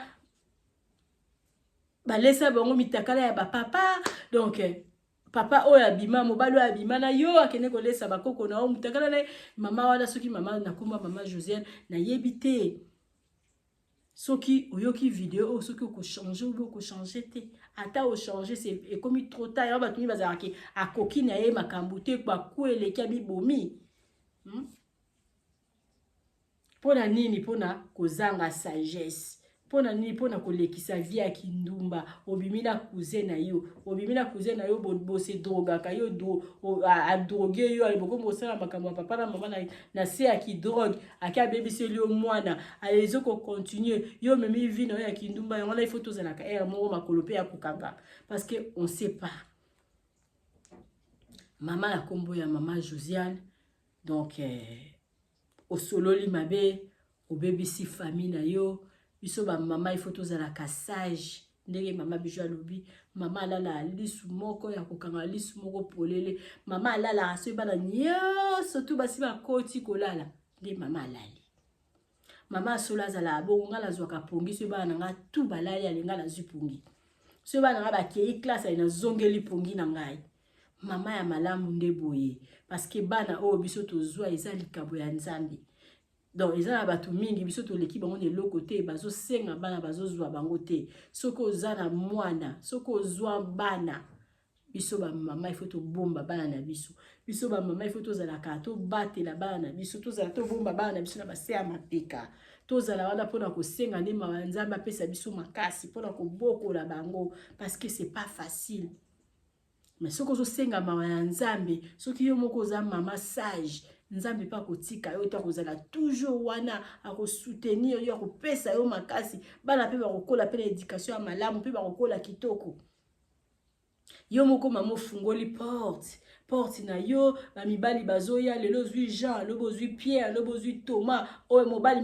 balesa bango mitakala ya bapapa donc papa oyo abima mobali oyo abima na yo akende kolesa bakoko na yo mitakala na mama wana soki mama nakumba mama Josiane na yebi te soki oyoki vidéo o soki oko changer te ata o changer c'est comme trop tard ya batuni bazaraki akoki na ye makambo te kwa kueleki bibomi pona nini pona kozanga sagesse pona nini pona kolekisa vie ya kindumba obimina cousin na yo bose droga ka yo a droguer yo aliboko mosala makambo papa na mama na se ya ki drogue aka bebiseli yo mwana alezo ko continuer yo memi vie na yo ya kindumba yango na il faut tozala ka er moko makolo pe ya kokanga parce que on sait pas mama na kombo ya mama Josiane donc osololi mabe obebisi famille na yo biso ba mama il faut tozala ka sage ndenge mama Bijou alobi mama alala lisu moko ya kokanga lisu moko polele mama alala aso bana nyonso tu basi bakoti kolala nde mama alali mama sola zala bongo ngala zwaka pongi so bana nga tu balali alinga na zupungi so bana nga bakei classe ina zongeli pongi na ngai mama ya malamu nde boye parce que bana o biso tozwa eza likabo ya Nzambe donc eza na bato mingi biso toleki bango ne loko te bazo senga bana bazo zwa bango te soko ozana mwana soko ozwa bana biso ba mama il faut to bomba bana na biso ba mama il faut tozala ka to batela bana na biso tozala to bomba bana na biso na base ya mapeka tozala wana pona ko senga ne mawa Nzambe apesa biso makasi pona ko bokola bango parce que c'est pas facile mais soko zo senga mawa Nzambe soki yo moko za mama sage Nzambe pa kotika yo to kozala toujours wana ako soutenir yo ko pesa yo makasi bana pe ba kokola pe éducation ya malamu pe ba kokola kitoko yo moko mama fungoli porte na yo ba mibali bazoya lelo zui Jean lobo zui Pierre lobo zui Thomas o mobali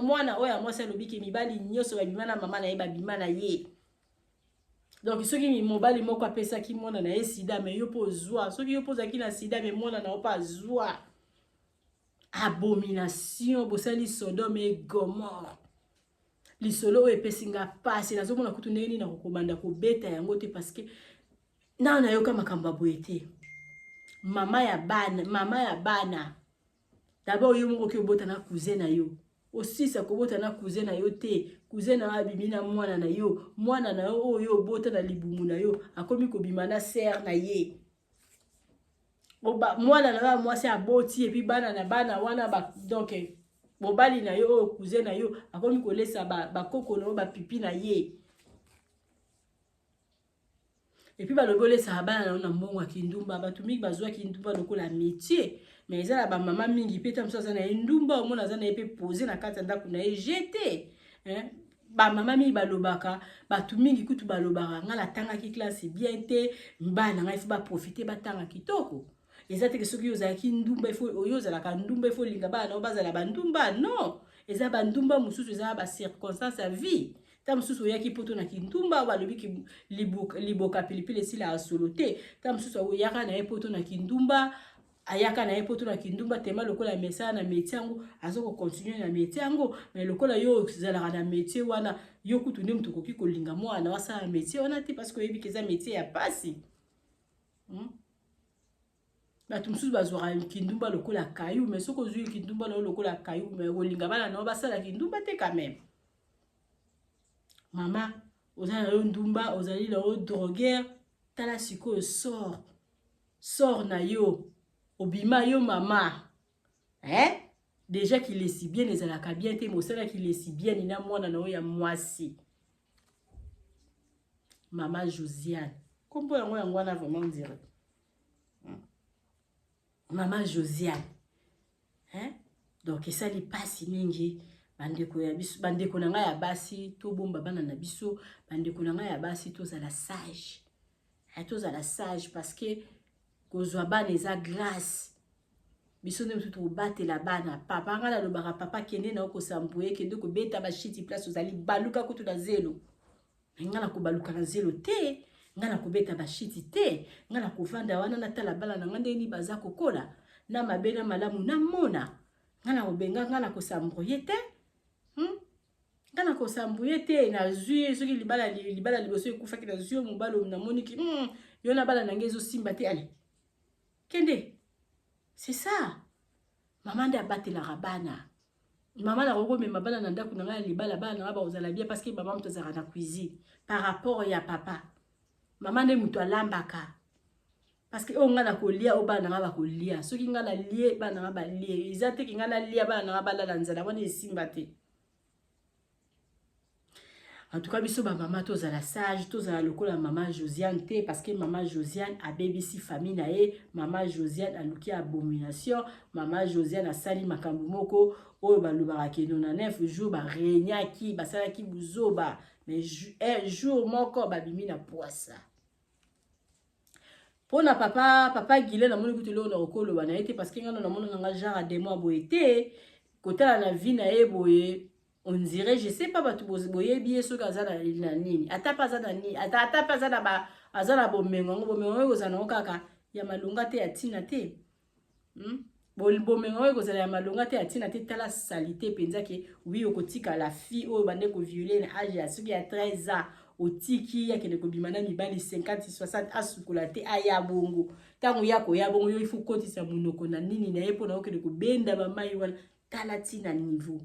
mwana oya mwasi alobiki mibali nyoso ba bimana mama na ye ba bimana ye donc soki mi mobali moko apesa ki mona na ye sida mais yo po zwa soki yo poza ki na sida mais mona na opa zwa abomination bosali Sodome et Gomorrhe lisolo epesinga pasi nazomona kutu ndeni na kokobanda kobeta yango te parce que na yoka makambo boyete mama ya bana d'abord yo moko ki obota na cousin na yo aussi ça kobota na cousin na yo te cousin na abimi na mwana na yo oyo bota na libumu na yo akomi kobima na sœur na ye oba mwana na ba mwasi aboti et puis bana na bana wana ba donc mobali na yo oyo cousin na yo akomi kolesa ba koko na ba pipi na ye et puis ba lobole sa bana na mbongo kindumba ba tumiki bazwa kindumba lokola métier mais ça la ba maman mingi peta msoza na ndumba omona za na epe poser na kata ndako na jeté hein ba maman mingi balobaka ba tumingi kutu balobaka ngala tanga ki classe bien te mbana ngai fu ba profiter ba tanga kitoko eza te ke soki yoza ki ndumba ifo oyoza la ka ndumba ifo linga bana obazala ba ndumba non eza ba ndumba mususu eza ba circonstance à vie ta mususu oyaki poto na kindumba balobi ki liboka pilipili sila asolote ta mususu oyaka na poto na kindumba ayaka na poto na kindumba tema lokola mesa na métier yango azoko continuer na métier yango mais lokola yo zalaka na métier wana yo kutu ne mutu koki kolinga mwana wasala métier wana te parce que yebi keza métier ya pasi bato mususu bazwaka kindumba lokola kayu mais soko ozwi kindumba na lokola kayu mais kolinga bana na basala kindumba te quand même mama ozala yo ndumba ozali na yo drogueur tala sikoyo sort na yo obima yo mama hein déjà qu'il est si bien ezalaka bien te mosala qu'il est si bien ina mwana na yo ya mwasi mama Josiane kombo yango wana vraiment dire mama Josiane hein donc esali pasi mingi bandeko ya biso bandeko na ngai ya basi to bomba bana na biso bandeko na ngai ya basi tozala sage tozala sage parce que kozwa bana eza grâce biso nde mutu tobatela bana papa ngala lobaka papa kende na okosambuye kende kobeta bashiti place ozali baluka kutu na zelo ngala kobaluka na zelo te ngala kobeta bashiti te ngala kovanda wana na tala bala na ngande ni baza kokola na mabena malamu na mona ngala kobenga ngala kosambuye te ngala kosambuye te na zui soki libala liboso ekufaki na zui mobalo na moniki yo na bala na ngezo simba te ale kende c'est ça maman nda batelaka bana maman na roko me mabala na ndako na ngai libala bana na ba ozala bien parce que maman mtozaka na cuisine par rapport ya papa maman nde mutu alambaka parce que o ngana kolia o bana na ba kolia soki ngana lie bana na ba lie izate ki ngana lia bana na ba la nzala wana esimba te. En tout cas, biso ba maman tozala sage, tozala lokola maman Josiane te parce que maman Josiane a BBC famille na ye, maman Josiane a luki abomination, maman Josiane a sali makambo moko oyo balobaka ke 99 jours ba renyaki, basalaki buzoba, mais un jour moko babimi na poisa. Pona papa Gile na moni kutelo na okolo ba na ete parce que ngana na moni nga genre de mois boyete, kotala na vie na ye boye. On dirait, je sais pas, tu boye bien ce kazana nini. Ata pas na nini. Ata pas na ba azana bomengo kozana okaka ya malunga te ya tina te. Bomengo kozana ya malunga te ya tina te tala salité penza ke oui okotika la fille o bande ko violer na âge ya soki ya 13 ans otiki ya kende ko bimana mibali 50 60 asukula te aya bongo. Tango yako ya bongo yo ifu kotisa munoko na nini na yepo na okende ko benda ba mai wana tala tina niveau.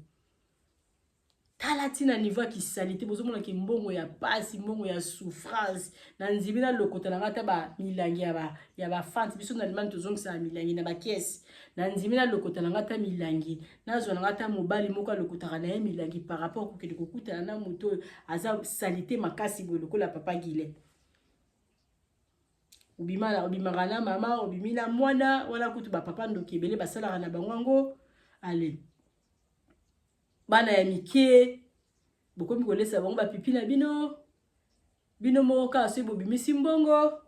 Talatina niveau qui salité bozo mona ki mbongo ya pasi mbongo ya souffrance na nzibina lokota na ngata ba milangi ya ba fante biso na limani tozong sa milangi na ba caisse na nzibina lokota na ngata milangi na zo na ngata mobali moko lokota na ye milangi par rapport ko kede kokuta na moto aza salité makasi bo lokola papa Gile ubimaka na mama ubimina mwana wala kutu ba papa ndokebele basala na bango allez bana ya mike bokomi kolesa bango ba pipi na bino moka so bobimisi mbongo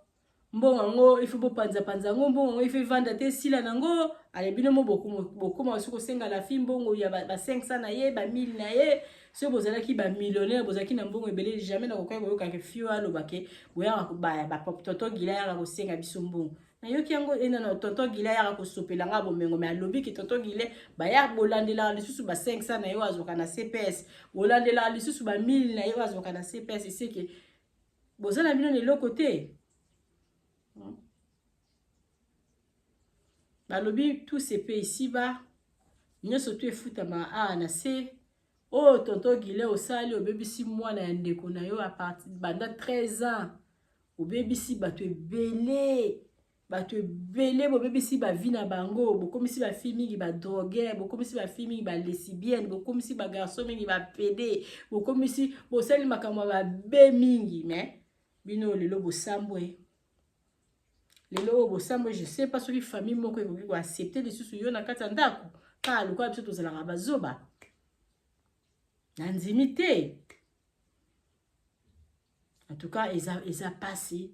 ngo ifu bo panza ngo mbongo ifu vanda te sila nango ale bino mo bokoma so ko senga la fi mbongo ya ba 500 na ye ba 1000 na ye so bozala ki ba millionnaire bozaki na mbongo ebele jamais na kokai boyoka ke fio alo bake boya ko ba pop toto Gila ya ko senga biso mbongo na yoki yango ena na tonton Gila ya ko sopela nga bomengo me alobi ki tonton Gila ba ya bolandela lisusu ba 500 na yo azoka na CPS bolandela lisusu ba 1000 na yo azoka na CPS c'est que bozala bino ne lokote balobi tout se paye ici bas nyonso tu efutama na se oh tonton Guilin osali obebisi mwana ya ndeko na yo a partir banda 13 ans obebisi bato ebele bobebisi bavi na bango bokomisi bafi mingi badroguer bokomisi bafi mingi balesibienne bokomisi bagarçon mingi bapede bokomisi bosali makambo babe mingi mais bino lelo bosambwe lelo bosambwe je sais pas soki famille moko ekoki koaccepte lisusu yo na kati ya ndako kaka lokola biso tozalaka bazoba na nzimi te. En tout cas eza pasi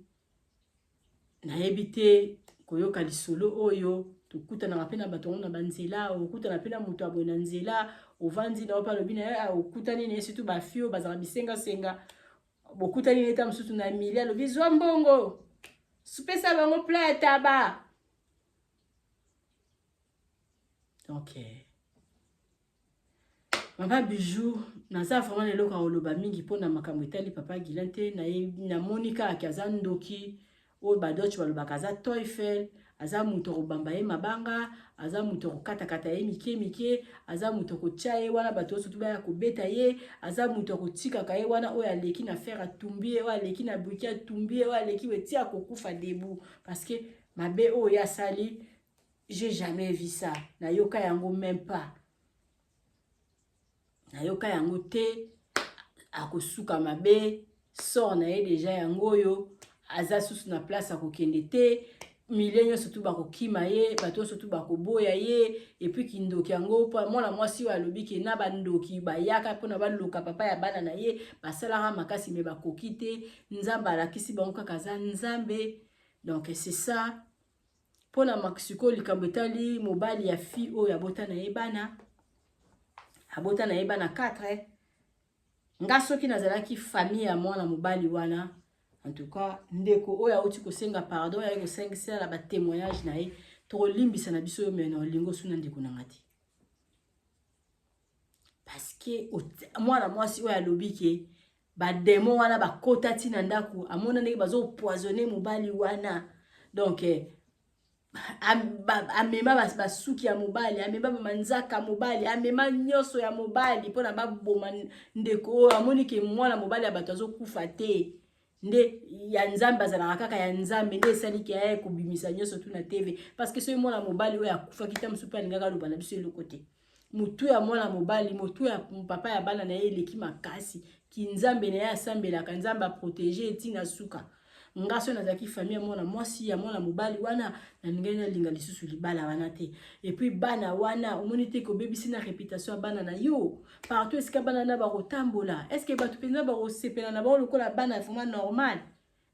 nayebi te koyoka lisolo oyo tokutanaka mpe na bato na banzela okutana mpe na moto aboye na nzela ovandi na opa lobi na ye okutani na ye surtout bafio bazala bisengasenga bokutani na eta mosusu na milia lobi zwa mbongo supesa bango pla ya taba. Donc Mama Bijou naza vraiment leloko oloba mingi mpona makambo etali papa Guilin te na monika akaza ndoki oyo badoche balobaka aza Teufel aza moto kobamba ye mabanga aza moto kokatakata ye mike aza moto kotia ye wana bato oyo surtout baya kobeta ye aza moto kotikaka ye wana oyo aleki na fer atumbi ye oyo aleki na buki atumbi ye oyo aleki wetia kokufa debu parce que mabe oyo asali j'ai jamais vu ça nayoka yango même pas nayoka yango te akosuka mabe sort na ye deja yango yo aza susu na place akokende te milenyo surtout bakokima ye bato surtout bakoboya ye epuis kindoki yango mwana mwasi oyo alobi ke na bandoki bayaka mpona baloka papa ya bana na ye basalaka makasi me bakoki te nzambe alakisi bango kaka aza nzambe. Donc c'est ça mpona makisiko likambo etali mobali ya fille oyo abota na ye bana 4 nga soki nazalaki famille ya mwana mobali wana en tout cas ndeko oyo auti kosenga pardon ya kosengisela la ba témoignage na ye tokolimbisa na biso yo mena olingo suna ndeko na ngati parce que mwana mwasi oyo alobi ke ba démon wana bakota tina ndako amona ndenge bazo poisonner mobali wana. Donc amema basuki ya mobali amema manzaka mobali amema nyoso ya mobali mpona baboma ndeko oyo amoni ke mwana mobali ya bato azokufa te nde ya nzambe azalaka kaka ya nzambe nde esaliki aye kobimisa nyonso tu na TV parce que soki mwana mobali oyo akufaki ta mosusu mpe alingaka aloba na biso eloko te motu ya mwana mobali motu ya papa ya bana na ye eleki makasi kinzambe na ye asambelaka nzambe aprotéger etina suka ngaso nazaki famille ya mwana mwasi ya mwana mobali wana na ningani na linga lisusu libala wana te et puis bana wana omoni te ko bebisi na réputation ya bana na yo partout esika bana na bakotambola est-ce que bato penza bakosepela na bango lokola bana vraiment normal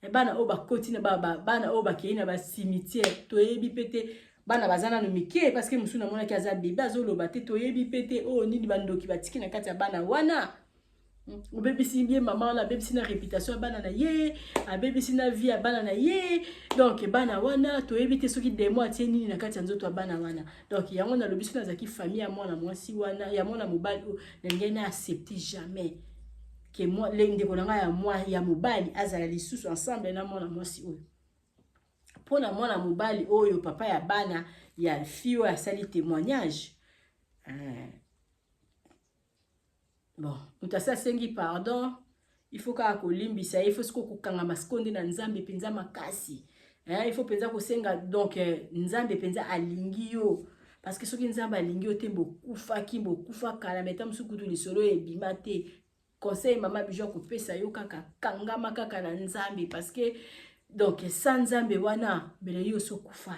e bana o bakoti na bana o bakei na ba cimetière toyebi pete bana bazana no mike parce que musu na mona ki aza bébé azoloba te toyebi pete o nini bandoki batiki na kati ya bana wana obebisi bien maman na bebisi na réputation ya bana na ye abebisi na vie ya bana na ye. Donc bana wana toyebi te soki demo atie nini na kati ya nzoto ya bana wana. Donc yango na lobiso nazaki famille ya mwana mwasi wana ya mwana mobali na ngene na accepter jamais que moi ndeko na nga ya mwa ya mobali azala lisusu ensemble na mwana mwasi oyo pona mwana mobali oyo papa ya bana ya fille ya sali témoignage bon mutasa sengi pardon il faut ka kolimbisa il faut siko kokanga maskonde na nzambe penza makasi il faut penza kosenga donc nzambe penza alingi yo parce que soki nzambe alingi yo te bokufa kala meta musukutu lisolo ebima te conseil mama Bijou kopesa yo kaka kangama kaka na nzambe parce que donc sans nzambe wana bele yo sokufa.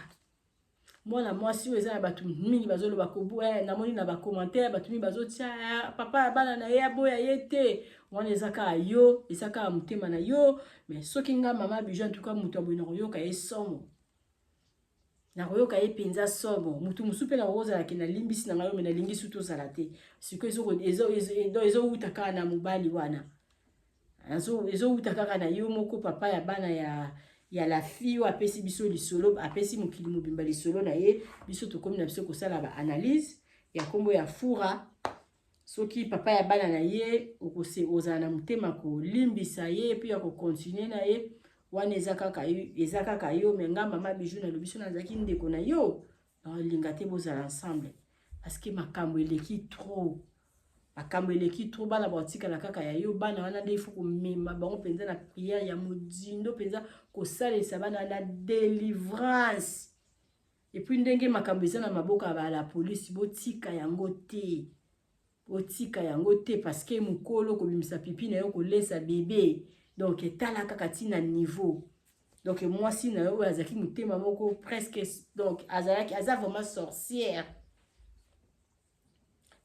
Mwana mwasi oyo eza na bato mingi bazoloba koboya namoni na ba commentaire bato mingi bazotia papa ya bana na ye aboya ye te wana ezaka yo ezaka mutema na yo mais soki nga mama Bijou en tout cas mutu aboyi na koyoka ye somo na koyoka ye penza somo mutu musu pe na kozala ke na limbisi na ngayo me na lingi su tozala te siko ezo uta kaka na mobali wana ezo uta kaka na yo moko papa ya bana ya la fille apesi biso lisolo apesi mokili mobimba lisolo na ye biso tokomi na biso kosala ba analyse ya kombo ya fura soki papa ya bana na ye ozala na mutema kolimbisa ye puis ya kokontinue na ye wana eza kaka yo me nga mama Bijou na lobiso nazaki ndeko na yo linga te bozala ensemble parce que makambo eleki trop. Makambo eleki trop bana batika la kaka ya yo bana wana nde il faut ko mema bango penza na prière ya modindo penza ko salesa bana na délivrance. Et puis ndenge makambo eza na maboka ba la police botika yango te. Botika yango te parce que mukolo ko bimisa pipi na yo ko lesa bébé. Donc etala kaka tina niveau. Donc moi si na yo azaki mutema moko presque donc azalaki aza vraiment sorcière.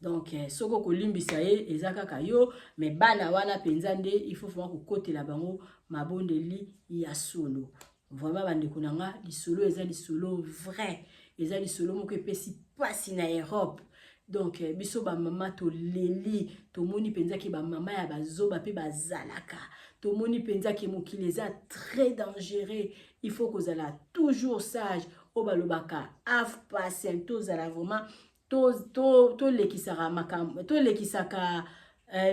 Donc soko kolimbisa ye ezaka kayo mais bana wana penza nde il faut vraiment kokotela bango mabondeli ya solo. Vraiment bande kunanga di solo eza di solo vrai. Eza di solo moko epesi pasi na Europe. Donc biso ba mama to leli to moni penza ki ba mama ya bazoba pe bazalaka. To moni penza ki mokili eza très dangereux. Il faut que zala toujours sage. Obalobaka af patient to zala vraiment to lekisaka makambo to lekisaka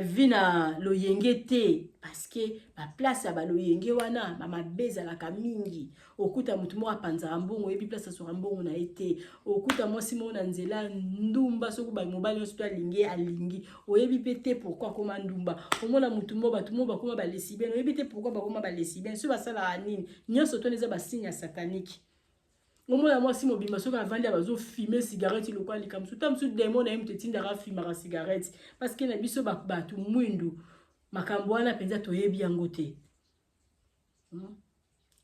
vina loyenge te parce que ba place ya ba loyenge wana mama bezalaka mingi okuta mutu mo apanza mbongo ebi place so mbongo na ete okuta mo simo na nzela ndumba soko ba mobali so to alingi oyebi pete pourquoi koma ndumba omona mutu mo batu mo bakoma ba lesibien oyebi te pourquoi bakoma ba lesibien so basala nini nyoso to neza ba signe satanique. Omona moi si mobimba soki avandi abazo fumer cigarette lokwa likamsu tamsu démon na mte tindara fumara cigarette parce que na biso bato mwindu makambo wana penza toyebi yango te.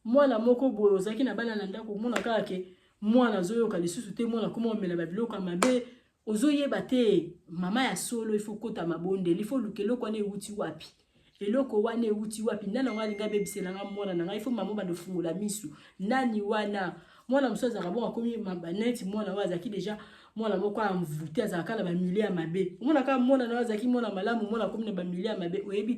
Mwana moko boyo ozaki na bana na ndako mona kaka ke mwana zoyoka lisusu te mwana koma omela babiloko mabe ozoyeba te mama ya solo il faut kota mabonde il faut lukelo kwa ne uti wapi eloko wana uti wapi nana ngalinga bebiselanga mwana na ngai il faut mama bando fungula misu nani wana mwana musoza kabon akomi mabaneti mwana wazaki déjà mwana moko amvuti azaka na ba milliers ya mabe mwana ka mwana na wazaki mwana malamu mwana komi na ba milliers ya mabe oyebi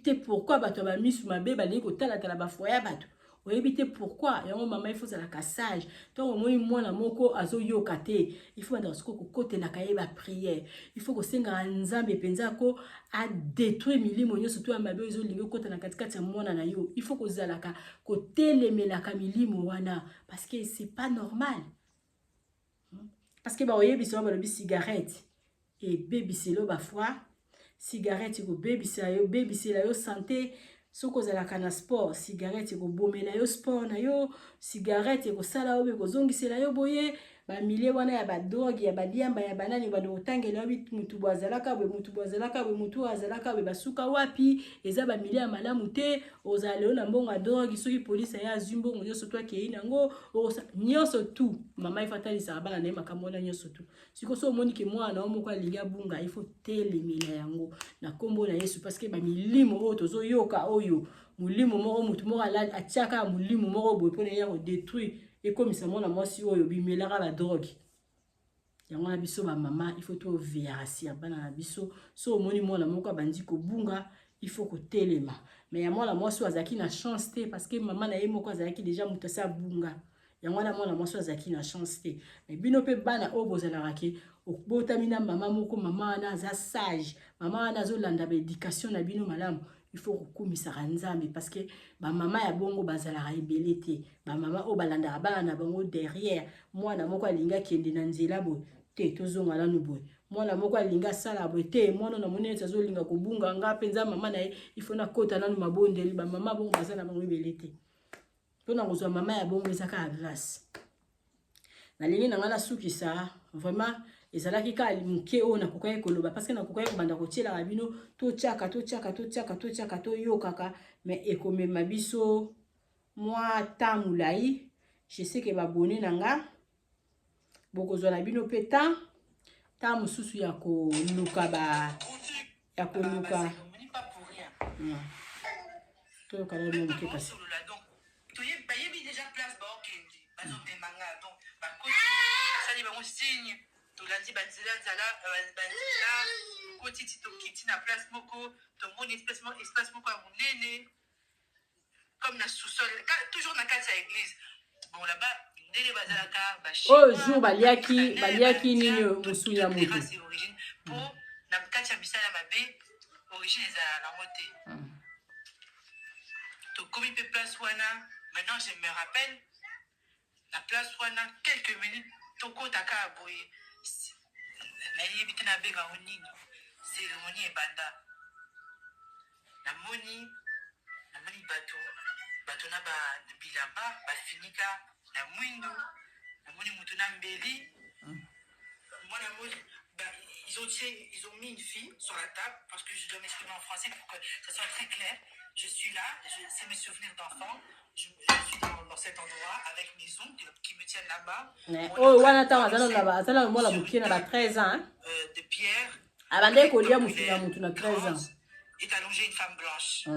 te pourquoi bato ba misu mabe bali ko tala tala ba foya bato oyebi te pourquoi yango mama il faut ça la cassage donc moi mwana moko azo yoka te il faut dans ce côté la kaye ba prière il faut que senga nzambe penza ko a détruire milimo nyo surtout mabe ozo lingo kota na katikati ya mwana na yo il faut que zalaka ko telemela ka milimo wana parce que c'est pas normal parce que ba oyebi so ba lobi cigarette et baby selo ba fois cigarette ko baby sela yo santé soko zalaka na sport cigarette ko bomela yo sport na yo cigarette ko sala obe ko zongisela yo boye ba milie wana ya ba drogue ya ba diamba ya banani ba otangela obi mutu bwazalaka mutu azalaka be basuka wapi eza ba milie ya malamu te ozalelo na mbongo drogue soki police ya zumbo nyoso to ke inango nyoso tu mama ifatali sa bana na makambo na nyoso tu siko so moni ke mwana o moko alinga bunga il faut telemela yango na kombo na Yesu parce que ba milimo o tozo yoka oyo mulimo moko mutu moko ala atiaka mulimo moko boye pona ya ko détruire et comme ça mona mwasi oyo bimelaka la drogue yango na biso ba mama il faut to verasi bana na biso so moni mona moko bandi ko bunga il faut ko telema mais ya mwana mwasi azaki na chance te parce que mama na ye moko azaki déjà mutasa bunga yango na mwana mwasi azaki na chance te mais bino pe bana obozala rake obotamina mama moko mama na za sage mama na zo landa ba éducation na bino malamu il faut kukumisa nzambe parce que ba mama ya bongo bazala ebele te ba mama o balanda bana bango derrière mwana moko alinga kende na nzela boy te tozonga lanu boy mwana moko alinga sala boy te mwana na monene azolinga kobunga nga penza mama na il faut na kota nanu mabondeli ba mama bongo bazala bango ebele te pona kozwa mama ya bongo ezaka a grâce na lingi na ngala sukisa vraiment ezalaki ka muke o na kokaye koloba parce que na kokaye banda kotiela rabino to chaka to yokaka mais ekomema biso moi tamulai je sais que babone nanga bokozwa na bino peta ta mususu ya ko luka ba ya ko luka to kala mo muke kasi to yebi déjà place ba okendi bazo manga donc ba koti sali ba signe to landi banzela zala banzela koti to kiti na place moko to mon espace moko ya munene comme na sous-sol toujours na kati ya église bon là-bas ndele bazalaka ba oh jour baliaki nini musunya moto origine pour na kati ya bisala mabe origine ezala na mote to komi pe place wana maintenant je me rappelle La place wana quelques minutes toko taka boye. Na yebite na bega onino. Cérémonie et banda. Na moni bato na ba bilamba ba finika na mwindo. Na moni mutu na mbeli. Moi na moni ils ont mis une fille sur la table parce que je dois m'exprimer en français pour que ça soit très clair. Je suis là, c'est mes souvenirs d'enfant. Je suis dans cet endroit avec mes oncles qui me tiennent là-bas. Oh, wana tawa zana moi la bouquet na 13 ans. De pierre. Abandé kolia mutu na 13 ans. Est allongée une femme blanche.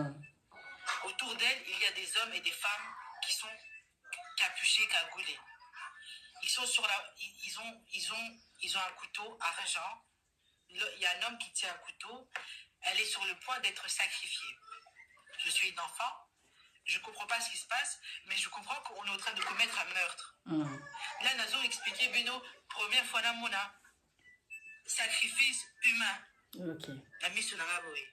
Autour d'elle, il y a des hommes et des femmes qui sont capuchés, cagoulés. Ils sont sur la, ils ont un couteau argent. Il y a un homme qui tient un couteau. Elle est sur le point d'être sacrifiée. Je suis une enfant. Je ne comprends pas ce qui se passe, mais je comprends qu'on est en train de commettre un meurtre. Là, Nazo expliqué, Beno, première fois dans mon sacrifice humain. Ok. La mise sur la raboé.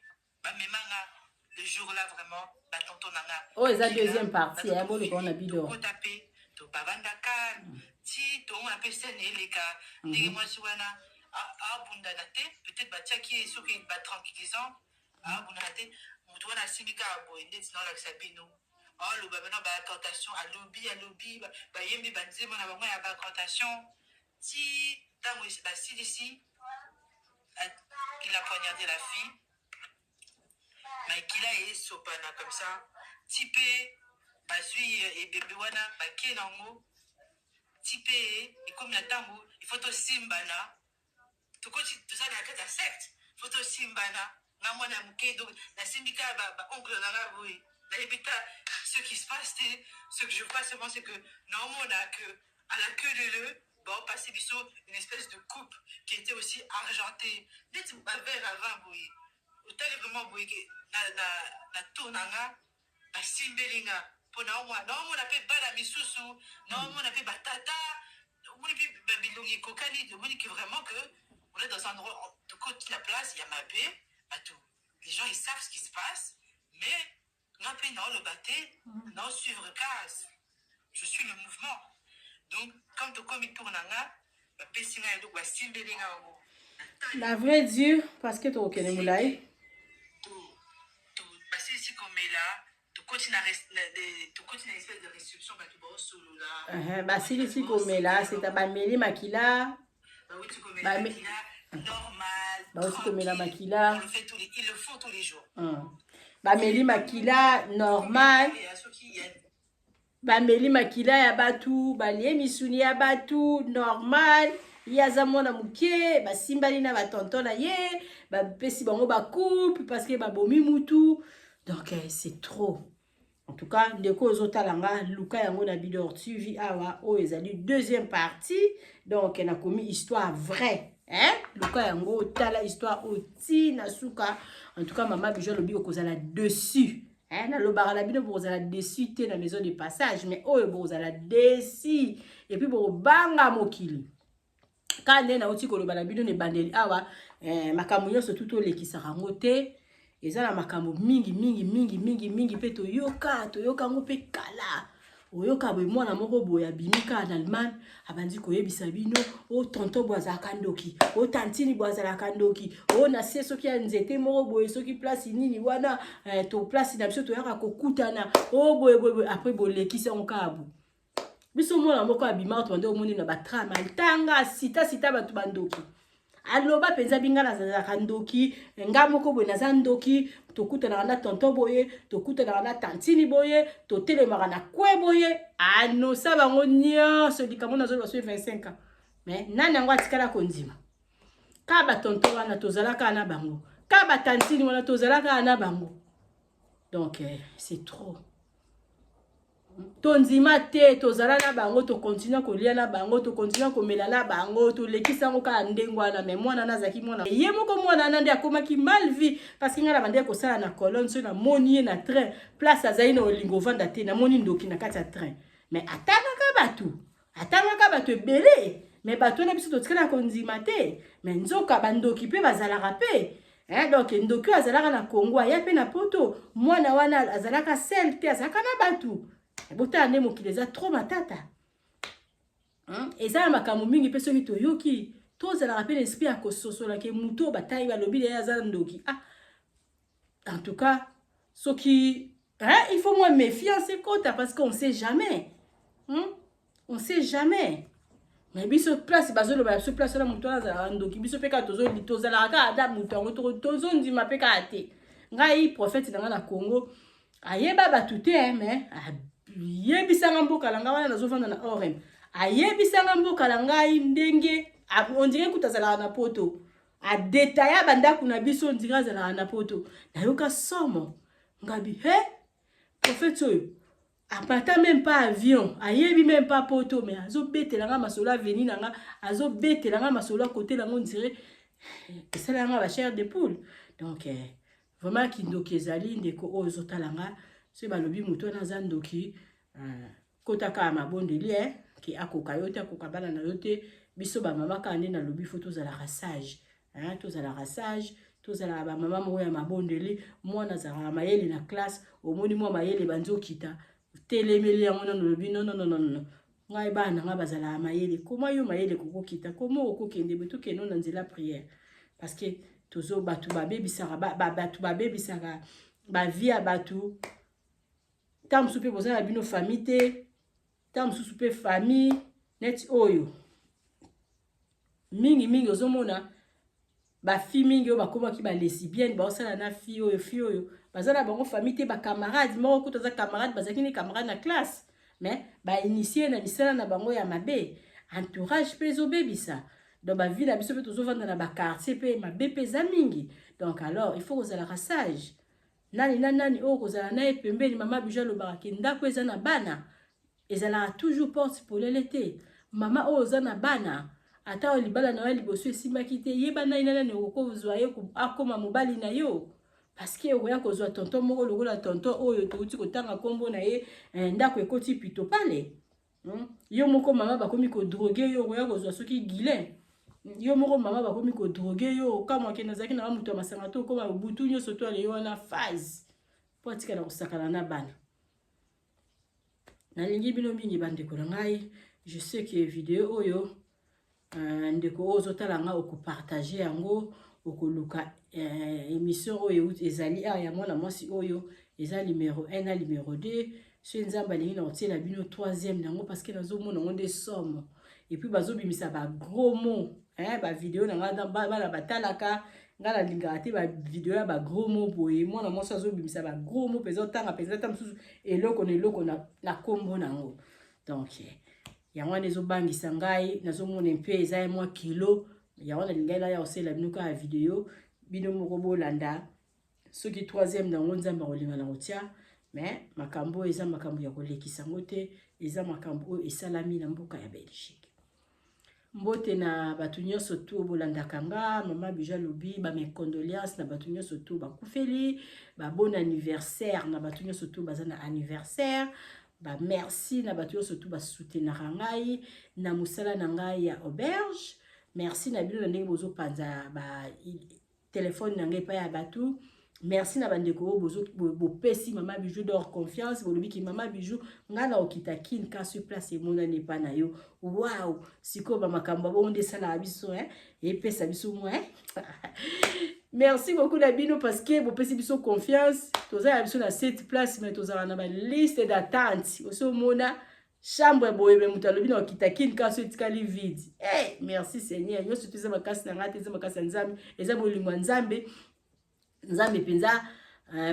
Le jour-là, vraiment, la tonton nanga. Oh, c'est la deuxième partie. Hein, bon, on a bidon. To babandaka ti to on appelle ça neleka ndenge moi siwana a bunda na te peut-être batia qui est soki ba tranquillisant a bunda na te mutu wana simika boye ndeti na la sabino oh lo babana ba tentation à lobby ba yembi banzema na bango ya ba tentation ti tango ba si il a poignardé la fille mais qu'il a sopana comme ça type bazui et bébé wana bakie nango type et comme ya tango il faut to simbana to ko tout ça na kata secte faut to simbana na mwana muke donc la syndika ba oncle na la oui la ébita ce qui se passe ce que je vois seulement c'est que non on a que à la queue de le bon passer biso une espèce de coupe qui était aussi argentée d'être ba verre avant oui autant vraiment oui que na tonanga ba simbelinga non, on a fait bala misusu, non, on a fait batata, on a fait babilongi kokani, on dit que vraiment que on est dans un endroit de côté de la place, il y a ma baie, les gens ils savent ce qui se passe, mais non, le bâté, non, suivre case. Je suis le mouvement. Donc, quand tu comme il tourne en la vraie Dieu, parce que tu es au Kenemoulaï. Parce que ici comme là, continue une espèce de restriction bah tu vas solo là bah si ici comme là c'est ta bameli makila bah oui tu comme là normal bah aussi comme là makila ils le font tous les jours bameli makila normal bameli makila ya batu balie misuni ya batu normal yaza mona muke basimbali na batonton na ye bapesi bango ba coupe parce que babomi mutu donc c'est trop. En tout cas, ndeko ozotalanga luka yango na bidor TV awa o ezali deuxième partie. Donc on a commis histoire vraie, hein? Luka yango tala histoire oti na suka. En tout cas, maman bijo lobi okozala dessus. Hein, na lobara la bino bozala dessus te na maison de passage, mais o bozala dessus et puis bo banga mokili. Quand na oti ko lobara bino ne bandeli awa makambo nyonso tuto lekisaka ngote. Ezala makambo mingi pe toyoka ngo pe kala oyoka boy mwana moko boya bimika en Allemagne abandi koyebisa bino o tonto boza kandoki o tantini boza kandoki o na seso ki nzete moko boy soki place nini wana to place na biso toyaka kokutana o boy après bolekisa onkabu biso mwana moko abima to bande omoni na batrama tanga sita batu bandoki aloba penza bingana za kandoki ngamoko boy na zandoki tokutana na tonto boye tokutana na tantini boye totelemaka na kwe boye ano sabango nyonso likambo nazo baso 25 ans mais nani yango atikala kondima ka ba tonto wana tozalaka na bango ka ba tantini wana tozalaka na bango donc c'est trop. Tonzima te tozala na bango to continue kolia na bango to continue komela na bango to lekisa ngo ka ndengwana mais mwana nazaki mwana ye moko mwana nande akomaki mal vie parce que ngala bande ko sala na colonne so na moni na train place azali na olingo vanda te na moni ndoki na kati ya train mais atanga ka batu ebele mais batu na biso to tikana konzima te mais nzoka bandoki pe bazalaka pe. Hein, donc ndoki azalaka na Congo ya pe na poto mwana wana azalaka sel te azalaka na batu bota ane mokili eza trop matata Et ça makambo mingi pe soki toyoki tozala rappel esprit ya kososola ke muto batayi balobi de aza ndoki. En tout cas, il faut moins méfiance parce qu'on sait jamais. On sait jamais. Mais biso place bazolo ba so place la muto aza ndoki biso pe ka tozala ka ada muto tozo ndima pe ka ate. Ngai prophète na Congo ayeba batute mais yebisanga mboka langa wana nazofanda na orem. Ayebisanga mboka la ngai ndenge on dirait kutazala na poto a détailler banda kuna biso on dirait zala na poto na yoka somo ngabi prophète oyo apata même pas avion ayebi même pas poto mais azo betela nga masolo aveni nanga azo betela nga masolo côté la on dirait ça la nga ba chair de poule donc vraiment kindoki ezali ndeko ozo talanga se balobi muto na zandoki kotaka mabondeli ki akoka yote akoka bana na yote biso ba mama kande na lobi photo za la rassage tous à la rassage tous à la ba mama mo ya mabondeli mwana za mayele na classe omoni mo mayele banzo kita telemeli yango na lobi non ngai bana nga bazala mayele comment yo mayele koko kita comment okokende beto keno na nzela prière parce que tozo batu ba bebisaka batu ba bebisaka ba via batu tam soupe bozala bino famille tam soupe famille net oyo mingi ozomona ba fi mingi o bakoma ki ba lesbienne ba osala na fi oyo bazala bango famille te ba camarade moko kutoza camarade bazaki ni camarade na classe mais ba initier na misala na bango ya mabe entourage pe zo bebisa donc ba ville biso pe tozovanda na ba quartier pe mabe pe za mingi donc alors il faut kozala rassage nani o kozala na epembeli mama bija lo baraki ndako eza na bana ezala toujours porte pour l'été mama o oza na bana ata o libala na liboso esimaki te yeba na inana ne okozwa ye akoma mobali na yo parce que oya kozwa tonton moko lokola tonton oyo touti kotanga kombo na ye ndako ekoti pito pale yo moko mama bakomi ko droguer yo oya kozwa soki gilet yo moko mama bakomi ko droguer yo kama ke nazaki na muto masanga to koma butu nyo soto ale yo na phase po tika na kusakana na bana na lingi bino mingi bandeko na ngai je sais que vidéo oyo ndeko ozo talanga okopartager yango okoluka émission oyo ezali ya mwana mwasi oyo eza numéro 1 na numéro 2 so nzamba lingi na otiela bino 3e nango parce que nazomona ngo nde somme et puis bazobimisa ba gros mots ba vidéo na ngada bana batalaka ngala lingaka te ba vidéo ya ba gros mots boye mwana mwasi azobimisa ba gros mots peza tanga peza tam susu eloko na kombo nango donc yango nezo bangisa ngai nazomona mpe eza mwa kilo yango na lingai la ya osela bino ka video bino moko bolanda soki 3e nango nzamba kolinga na kotia mais makambo eza makambo ya kolekisa ngote eza makambo esalami na mboka ya Belgique mbote na batu nyonso tu bolandaka nga mama bija lobi ba mes condoléances na batu nyonso tu bakufeli ba bon anniversaire na batu nyonso tu bazana anniversaire ba merci na batu nyonso tu basoutenaka ngai na musala na ngai ya auberge merci na bino na ndenge bozo panza ba téléphone na ngai pa ya batu merci na bandeko bozo bopesi mama bijou d'or confiance bolobi ki mama bijou ngana okita kin ka sur place e mona ne pa na yo wow siko ba makambo bo nde sala biso et pesa biso mo merci beaucoup na bino parce que bopesi biso confiance toza ya biso na cette place mais toza na ba liste d'attente oso mona chambre boyebe mutalobi na okita kin ka sur tikali vide merci Seigneur yo surtout za makasi na ngate za makasi nzambe eza bolingo nzambe nzambe penza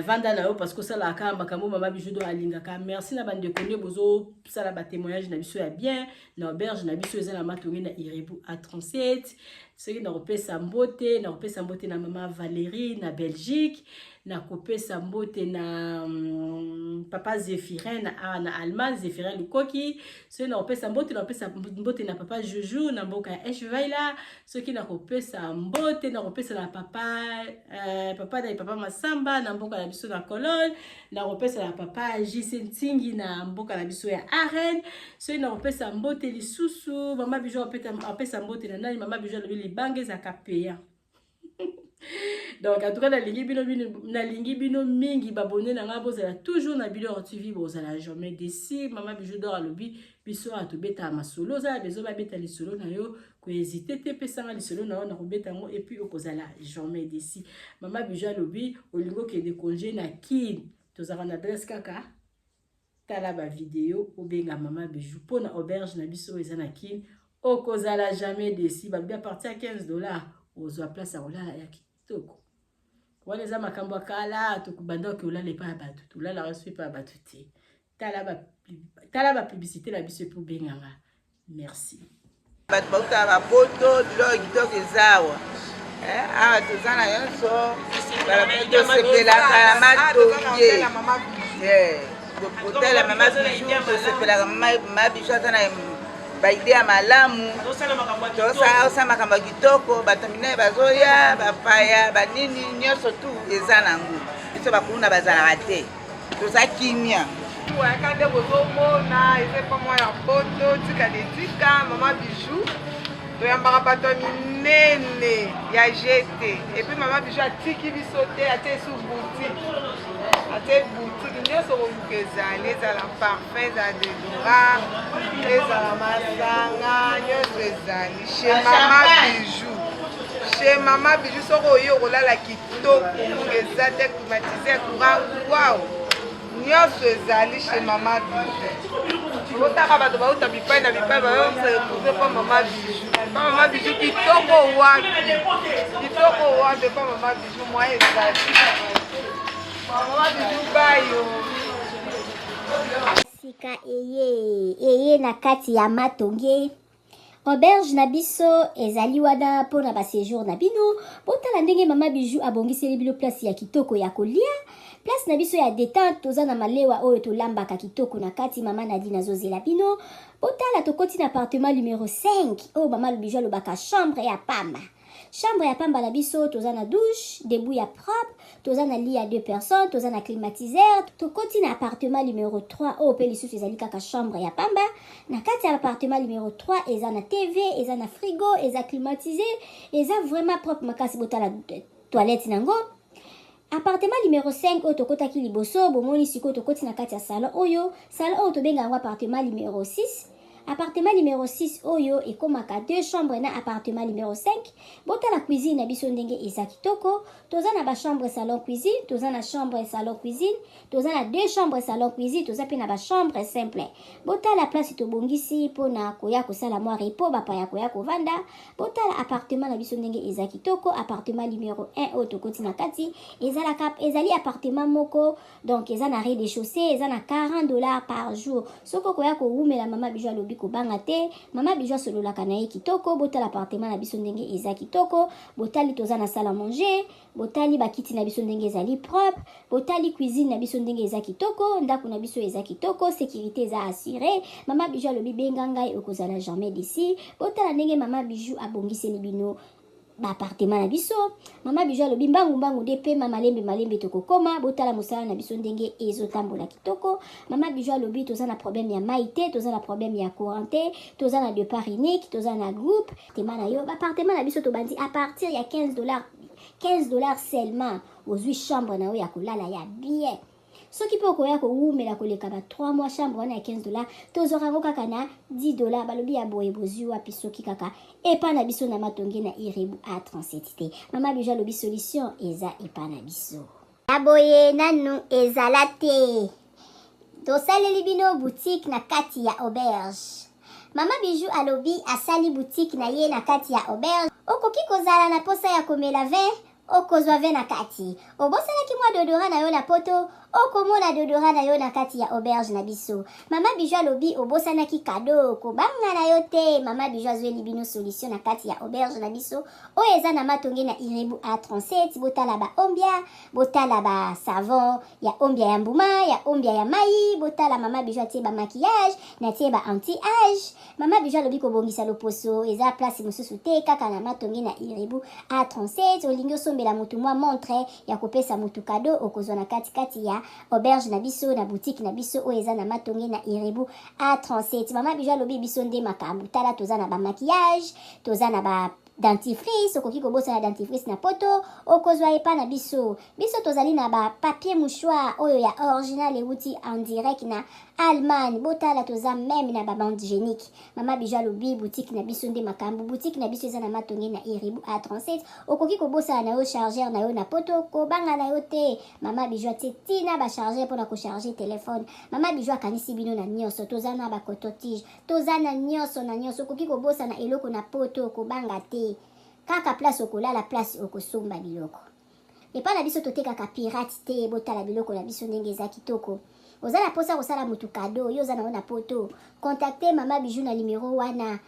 vanda na yo parce que ça la kamba kambo mama bijou do alingaka merci na bande konne bozo sala ba témoignage na biso ya bien na auberge na biso eza na matongi na Irebu à 37 c'est na repesa mbote na mama Valérie na Belgique na kopesa mbote na papa Zéphirin na Allemagne Zéphirin Lukoki c'est na kopesa mbote na papa Juju na mboka ya Echevaila ce qui na kopesa mbote na kopesa na papa papa Masamba na mboka na biso na Cologne na kopesa na papa JC Ntingi na mboka na biso ya Arène ce na kopesa mbote lisusu mama bijou opesa mbote na nani mama bijou libange za kapeya Donc en tout cas nalingi bino mingi babone na nga bozala toujours na Bidor TV bozala jamais déçu. Maman Bijou d'or alobi biso atobeta masolo za bezo ba beta lisolo na yo ko hésiter te pesa nga lisolo na yo na kobeta ngo et puis okozala jamais déçu. Maman Bijou alobi olingo ke de congé na kin tozaka na adresse kaka tala ba vidéo obenga Maman Bijou pona auberge na biso eza na kin okozala jamais déçu. Ba bien partir à $15 ozwa place à olala ya kitoko. Wana eza makambo kala tukubanda ke olala pa batu tulala resu pa batu te. Tala ba publicité la biso pour benganga. Merci. Batu bauta ba poto bilo kitoko ezawa. Ah tuzana yonso bala bido sepela kala matonge. Hôtel Maman Bijou sepela Maman Bijou tana ba idea malamu tosa makambo kitoko batamina bazoya bapaya banini nyonso tu eza nango biso bakuna bazala te toza kimia wakande bozomona eza pa mwa ya poto tika dedika Maman Bijou toyambaka bato minene ya jete epuis Maman Bijou atiki biso te ate su boutique ate boutique nyonso koluka ezali ezala parfum ezala dedora ezala masanga nyonso ezali chez Maman Bijou. Chez Maman Bijou soko oyo okolala kitoko eza te climatisé courant wow nyonso ezali chez Maman Bijou. Otaka bato bauta bipai na bipai bayonse pa Maman Bijou. Pa Maman Bijou kitoko wapi pa Maman Bijou mwa ezali Maman Bijou bayo sika eye na kati ya matonge auberge na biso ezali wana pona ba séjour na bino botala ndenge Maman Bijou abongiseli bino place ya kitoko ya kolia place na biso ya détente toza na malewa oyo tolambaka kitoko na kati mama Nadine azozela bino botala tokoti na appartement numéro 5 oyo Maman Bijou alobaka chambre ya pamba. Chambre ya pamba na biso toza na douche, debout ya propre, toza na lit à 2 personnes, toza na climatiseur, tokoti na appartement numéro 3 o pe lisusu ezali kaka chambre ya pamba. Na kati ya appartement numéro 3 eza na TV, eza na frigo, eza climatisé, eza vraiment propre makasi botala toilette nango. Appartement numéro 5 oyo tokotaki liboso bomoni sikoyo tokoti na kati ya salon oyo tobenga yango appartement numéro 6. Appartement numéro 6 oyo ekomaka 2 chambres na appartement numéro 5 bota la cuisine na biso ndenge eza kitoko toza na ba chambre salon cuisine toza na chambre salon cuisine toza na 2 chambres salon cuisine toza pe na ba chambre simple bota la place tobongisi pona koya kosala mwa repo bapaya koya kovanda bota la appartement na biso ndenge eza kitoko appartement numéro 1 oyo tokoti na kati ezali appartement moko donc eza na rez-de-chaussée eza na $40 par jour soko koya koumela Maman Bijou alobi kobanga te Maman Bijou sololaka na ye kitoko botala appartement na biso ndenge eza kitoko botali toza na salle à manger botali bakiti na biso ndenge ezali propre botali cuisine na biso ndenge eza kitoko ndako na biso eza kitoko sécurité eza assurée Maman Bijou alobi benga ngai okozala jamais d'ici botala ndenge Maman Bijou abongiseli bino ba appartement na biso Maman Bijou alobi mbangu de pe malembe tokokoma botala mosala na biso ndenge ezotambola kitoko Maman Bijou alobi toza na problème ya maïté toza na problème ya courant toza na départ unique toza na groupe appartement na yo ba appartement na biso tobandi à partir ya $15 seulement ozwi chambre na yo ya kolala ya bien soki pe okoya koumela koleka ba 3 mois chambre wana ya $15 tozora ngo kaka na $10 balobi ya boye bozwi wapi soki kaka epa na biso na matonge na Irebu A37 te Maman Bijou alobi solution eza epa na biso aboye nanu ezala te tosaleli bino boutique na kati ya auberge Maman Bijou alobi asali boutique na ye na kati ya auberge okoki kozala na posa ya komela vin okozwa vin na kati obosalaki mwa deodorant na yo na poto okomona deodorant na yo na kati ya auberge na biso Maman Bijou alobi obosanaki kado kobanga na yo te Maman Bijou azweli bino solution na kati ya auberge na biso oyo eza na matonge na Irebu A37 botala ba ombia botala ba savon ya ombia ya mbuma ya ombia ya mai botala Maman Bijou atie ba maquillage na tie ba anti-âge Maman Bijou alobi kobongisa loposo eza place mosusu te kaka na matonge na Irebu A37 olingi osombela mutu mwa montre ya kopesa mutu kado okozwa na kati ya auberge na biso na boutique na biso oyo eza na matonge na Irebu A37 Maman Bijou alobi biso nde makambo tala toza na ba maquillage toza na ba dentifrice okoki kobosana dentifrice na poto okozwa epa na biso tozali na papier mouchoir oyo ya original euti en direct na Allemagne botala toza même na bande hygiénique mama Bijou alobi boutique na biso nde makambo boutique na biso eza na Matonge na Iribu A37 okoki kobosana na yo chargeur na yo na poto kobanga na yo te mama Bijou atie tina ba chargeur mpona kocharge telefone mama Bijou akanisi bino na nyonso toza na bacototige toza na nyonso okoki kobosana eloko na poto kobanga te kaka place okolala place okosomba biloko epa na biso totekaka pirate te botala biloko na biso ndenge eza kitoko oza na posa kosala mutu kado yo oza na wana poto contacte mama Bijou na numéro wana